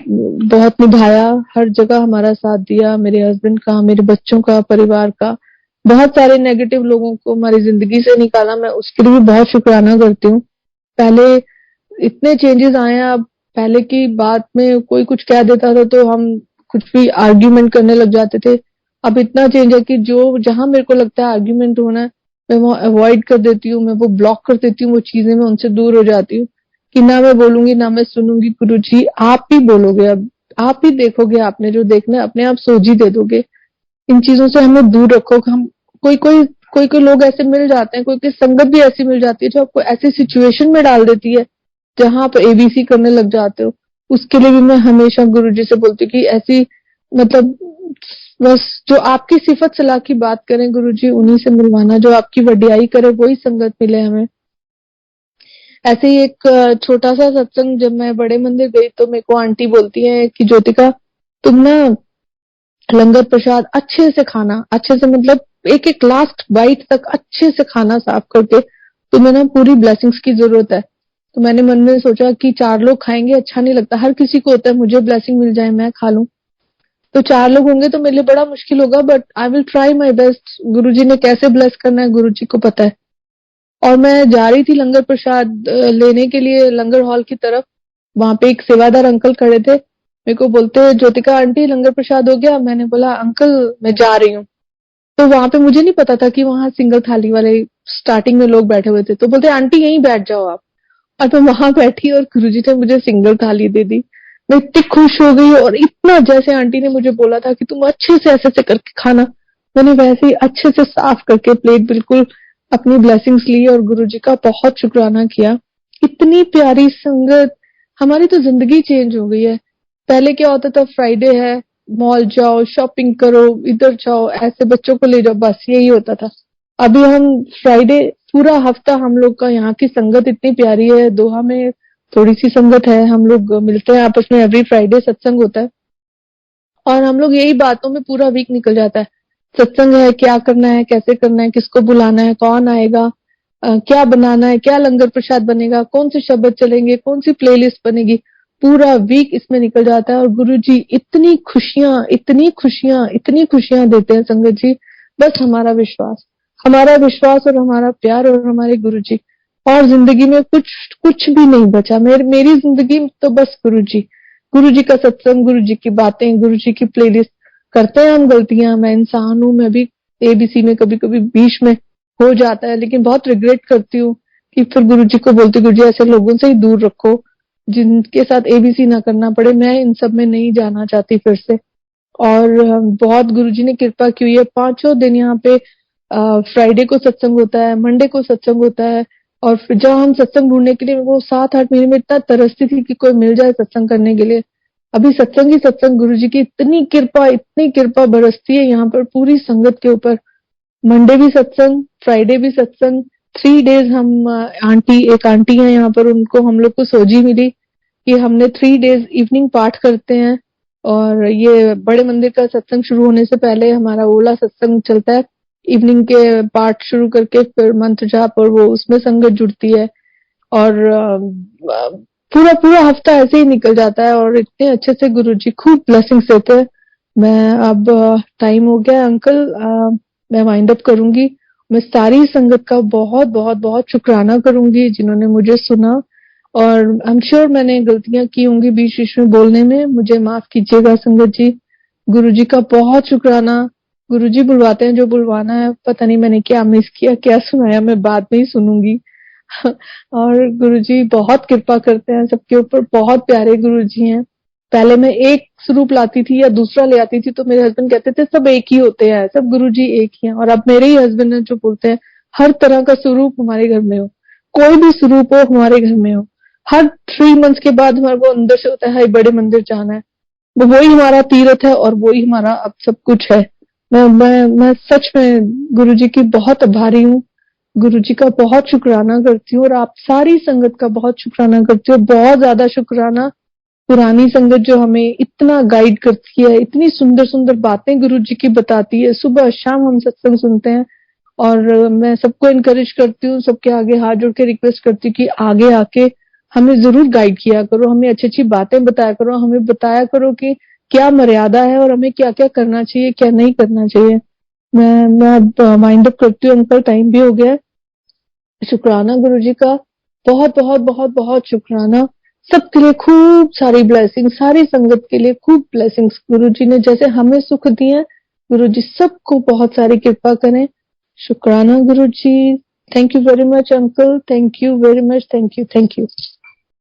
A: बहुत निभाया, हर जगह हमारा साथ दिया, मेरे हस्बैंड का, मेरे बच्चों का, परिवार का। बहुत सारे नेगेटिव लोगों को हमारी जिंदगी से निकाला, मैं उसके लिए भी बहुत शुक्राना करती हूँ। पहले इतने चेंजेस आए हैं। अब पहले की बात में कोई कुछ कह देता था तो हम कुछ भी आर्ग्यूमेंट करने लग जाते थे। अब इतना चेंज है कि जो जहां मेरे को लगता है आर्ग्यूमेंट होना है, मैं वो अवॉइड कर देती हूँ, मैं वो ब्लॉक कर देती हूँ, वो चीजें मैं उनसे दूर हो जाती हूँ कि ना मैं बोलूंगी ना मैं सुनूंगी। गुरुजी आप ही बोलोगे, अब आप ही देखोगे, आपने जो देखना है अपने आप सोच ही दे दोगे। इन चीजों से हमें दूर रखो। हम कोई लोग ऐसे मिल जाते हैं, कोई कोई संगत भी ऐसी मिल जाती है जो आपको ऐसी सिचुएशन में डाल देती है जहां आप एबीसी करने लग जाते हो। उसके लिए भी मैं हमेशा गुरुजी से बोलती हूँ कि ऐसी, मतलब बस जो आपकी सिफत सलाह की बात करें गुरुजी उन्हीं से मिलवाना, जो आपकी वडियाई करे वही संगत मिले हमें। ऐसे ही एक छोटा सा सत्संग, जब मैं बड़े मंदिर गई तो मेरे को आंटी बोलती है कि ज्योतिका तुम ना लंगर प्रसाद अच्छे से खाना, अच्छे से मतलब एक एक लास्ट बाइट तक अच्छे से खाना साफ करके, तुम्हें ना पूरी ब्लेसिंग्स की जरूरत है। तो मैंने मन में सोचा कि 4 लोग खाएंगे अच्छा नहीं लगता, हर किसी को होता है मुझे ब्लेसिंग मिल जाए मैं खा लूं, तो 4 लोग होंगे तो मेरे लिए बड़ा मुश्किल होगा, but I will try my best. Guruji ने कैसे ब्लेस करना है गुरुजी को पता है। और मैं जा रही थी लंगर प्रसाद लेने के लिए लंगर हॉल की तरफ, वहां पे एक सेवादार अंकल खड़े थे, मेरे को बोलते ज्योतिका आंटी लंगर प्रसाद हो गया। मैंने बोला अंकल मैं जा रही हूँ। तो वहां पे मुझे नहीं पता था कि वहां सिंगल थाली वाले स्टार्टिंग में लोग बैठे हुए थे, तो बोलते आंटी यहीं बैठ जाओ आप। और मैं वहां बैठी और गुरुजी ने मुझे सिंगल थाली दे दी। मैं इतनी खुश हो गई, और इतना जैसे आंटी ने मुझे बोला था कि तुम अच्छे से ऐसे करके खाना, मैंने वैसे ही अच्छे से साफ करके प्लेट बिल्कुल अपनी ब्लेसिंग्स ली और गुरुजी का बहुत शुक्राना किया। इतनी प्यारी संगत, हमारी तो जिंदगी चेंज हो गई है। पहले क्या होता था, फ्राइडे है, मॉल जाओ, शॉपिंग करो, इधर जाओ, ऐसे बच्चों को ले जाओ, बस यही होता था। अभी हम फ्राइडे, पूरा हफ्ता हम लोग का, यहाँ की संगत इतनी प्यारी है। दोहा में थोड़ी सी संगत है, हम लोग मिलते हैं आपस में, एवरी फ्राइडे सत्संग होता है और हम लोग यही बातों में पूरा वीक निकल जाता है। सत्संग है, क्या करना है, कैसे करना है, किसको बुलाना है, कौन आएगा, क्या बनाना है, क्या लंगर प्रसाद बनेगा, कौन से शब्द चलेंगे, कौन सी प्लेलिस्ट बनेगी, पूरा वीक इसमें निकल जाता है। और गुरुजी इतनी खुशियां, इतनी खुशियां, इतनी खुशियां देते हैं संगत जी। बस हमारा विश्वास और हमारा प्यार और हमारे गुरुजी, और जिंदगी में कुछ कुछ भी नहीं बचा। मेरी जिंदगी में तो बस गुरुजी, गुरुजी का सत्संग, गुरुजी की बातें, गुरुजी की प्लेलिस्ट। करते हैं हम गलतियां, मैं इंसान हूं, मैं भी एबीसी में कभी कभी बीच में हो जाता है, लेकिन बहुत रिग्रेट करती हूँ कि फिर गुरुजी को बोलती, गुरुजी ऐसे लोगों से ही दूर रखो जिनके साथ एबीसी ना करना पड़े। मैं इन सब में नहीं जाना चाहती फिर से। और बहुत गुरुजी ने कृपा की हुई है। 5 दिन यहाँ पे फ्राइडे को सत्संग होता है, मंडे को सत्संग होता है। और फिर जब हम सत्संग ढूंढने के लिए, वो 7-8 महीने में इतना तरसती थी कि कोई मिल जाए सत्संग करने के लिए। अभी सत्संग ही सत्संग, गुरुजी की इतनी कृपा बरसती है यहाँ पर पूरी संगत के ऊपर। मंडे भी सत्संग, फ्राइडे भी सत्संग, 3 डेज हम एक आंटी है यहाँ पर, उनको हम लोग को सोजी मिली कि हमने 3 डेज इवनिंग पाठ करते हैं। और ये बड़े मंदिर का सत्संग शुरू होने से पहले हमारा ओला सत्संग चलता है, इवनिंग के पाठ शुरू करके फिर मंत्र जाप, और वो उसमें संगत जुड़ती है। और पूरा पूरा हफ्ता ऐसे ही निकल जाता है और इतने अच्छे से गुरुजी खूब ब्लेसिंग्स देते हैं। मैं अब टाइम हो गया अंकल, मैं वाइंड अप करूंगी। मैं सारी संगत का बहुत बहुत बहुत शुक्राना करूंगी जिन्होंने मुझे सुना, और आई एम श्योर मैंने गलतियां की होंगी बीच बीच में बोलने में, मुझे माफ कीजिएगा संगत जी। गुरुजी का बहुत शुक्राना। गुरुजी बुलवाते हैं जो बुलवाना है। पता नहीं मैंने क्या मिस किया, क्या सुनाया, मैं बाद में ही सुनूंगी। और गुरुजी बहुत कृपा करते हैं सबके ऊपर, बहुत प्यारे गुरुजी हैं। पहले मैं एक स्वरूप लाती थी या दूसरा ले आती थी तो मेरे हस्बैंड कहते थे सब एक ही होते हैं, सब गुरुजी एक ही हैं। और अब मेरे ही हस्बैंड है जो बोलते हैं हर तरह का स्वरूप हमारे घर में हो, कोई भी स्वरूप हो हमारे घर में हो। हर 3 मंथ्स के बाद हमारे को अंदर से होता है हाय बड़े मंदिर जाना है। वो वही हमारा तीर्थ है और वही हमारा अब सब कुछ है। मैं सच में गुरुजी की बहुत आभारी हूँ। गुरुजी का बहुत शुक्राना करती हूँ और आप सारी संगत का बहुत शुक्राना करती हूँ। बहुत ज्यादा शुक्राना पुरानी संगत जो हमें इतना गाइड करती है, इतनी सुंदर सुंदर बातें गुरुजी की बताती है। सुबह शाम हम सत्संग सुनते हैं और मैं सबको इनकरेज करती हूँ, सबके आगे हाथ जोड़ के रिक्वेस्ट करती हूँ कि आगे आके हमें जरूर गाइड किया करो, हमें अच्छी अच्छी बातें बताया करो, हमें बताया करो कि क्या मर्यादा है और हमें क्या क्या करना चाहिए, क्या नहीं करना चाहिए। मैं अब वाइंड अप करती हूँ अंकल, टाइम भी हो गया है। शुक्राना गुरुजी का, बहुत बहुत बहुत बहुत शुक्राना। सबके लिए खूब सारी ब्लेसिंग, सारी संगत के लिए खूब ब्लेसिंग्स। गुरुजी ने जैसे हमें सुख दिए हैं, गुरुजी सबको बहुत सारी कृपा करें। शुक्राना Guruji. Thank you very much uncle, thank you very much, thank you, thank you.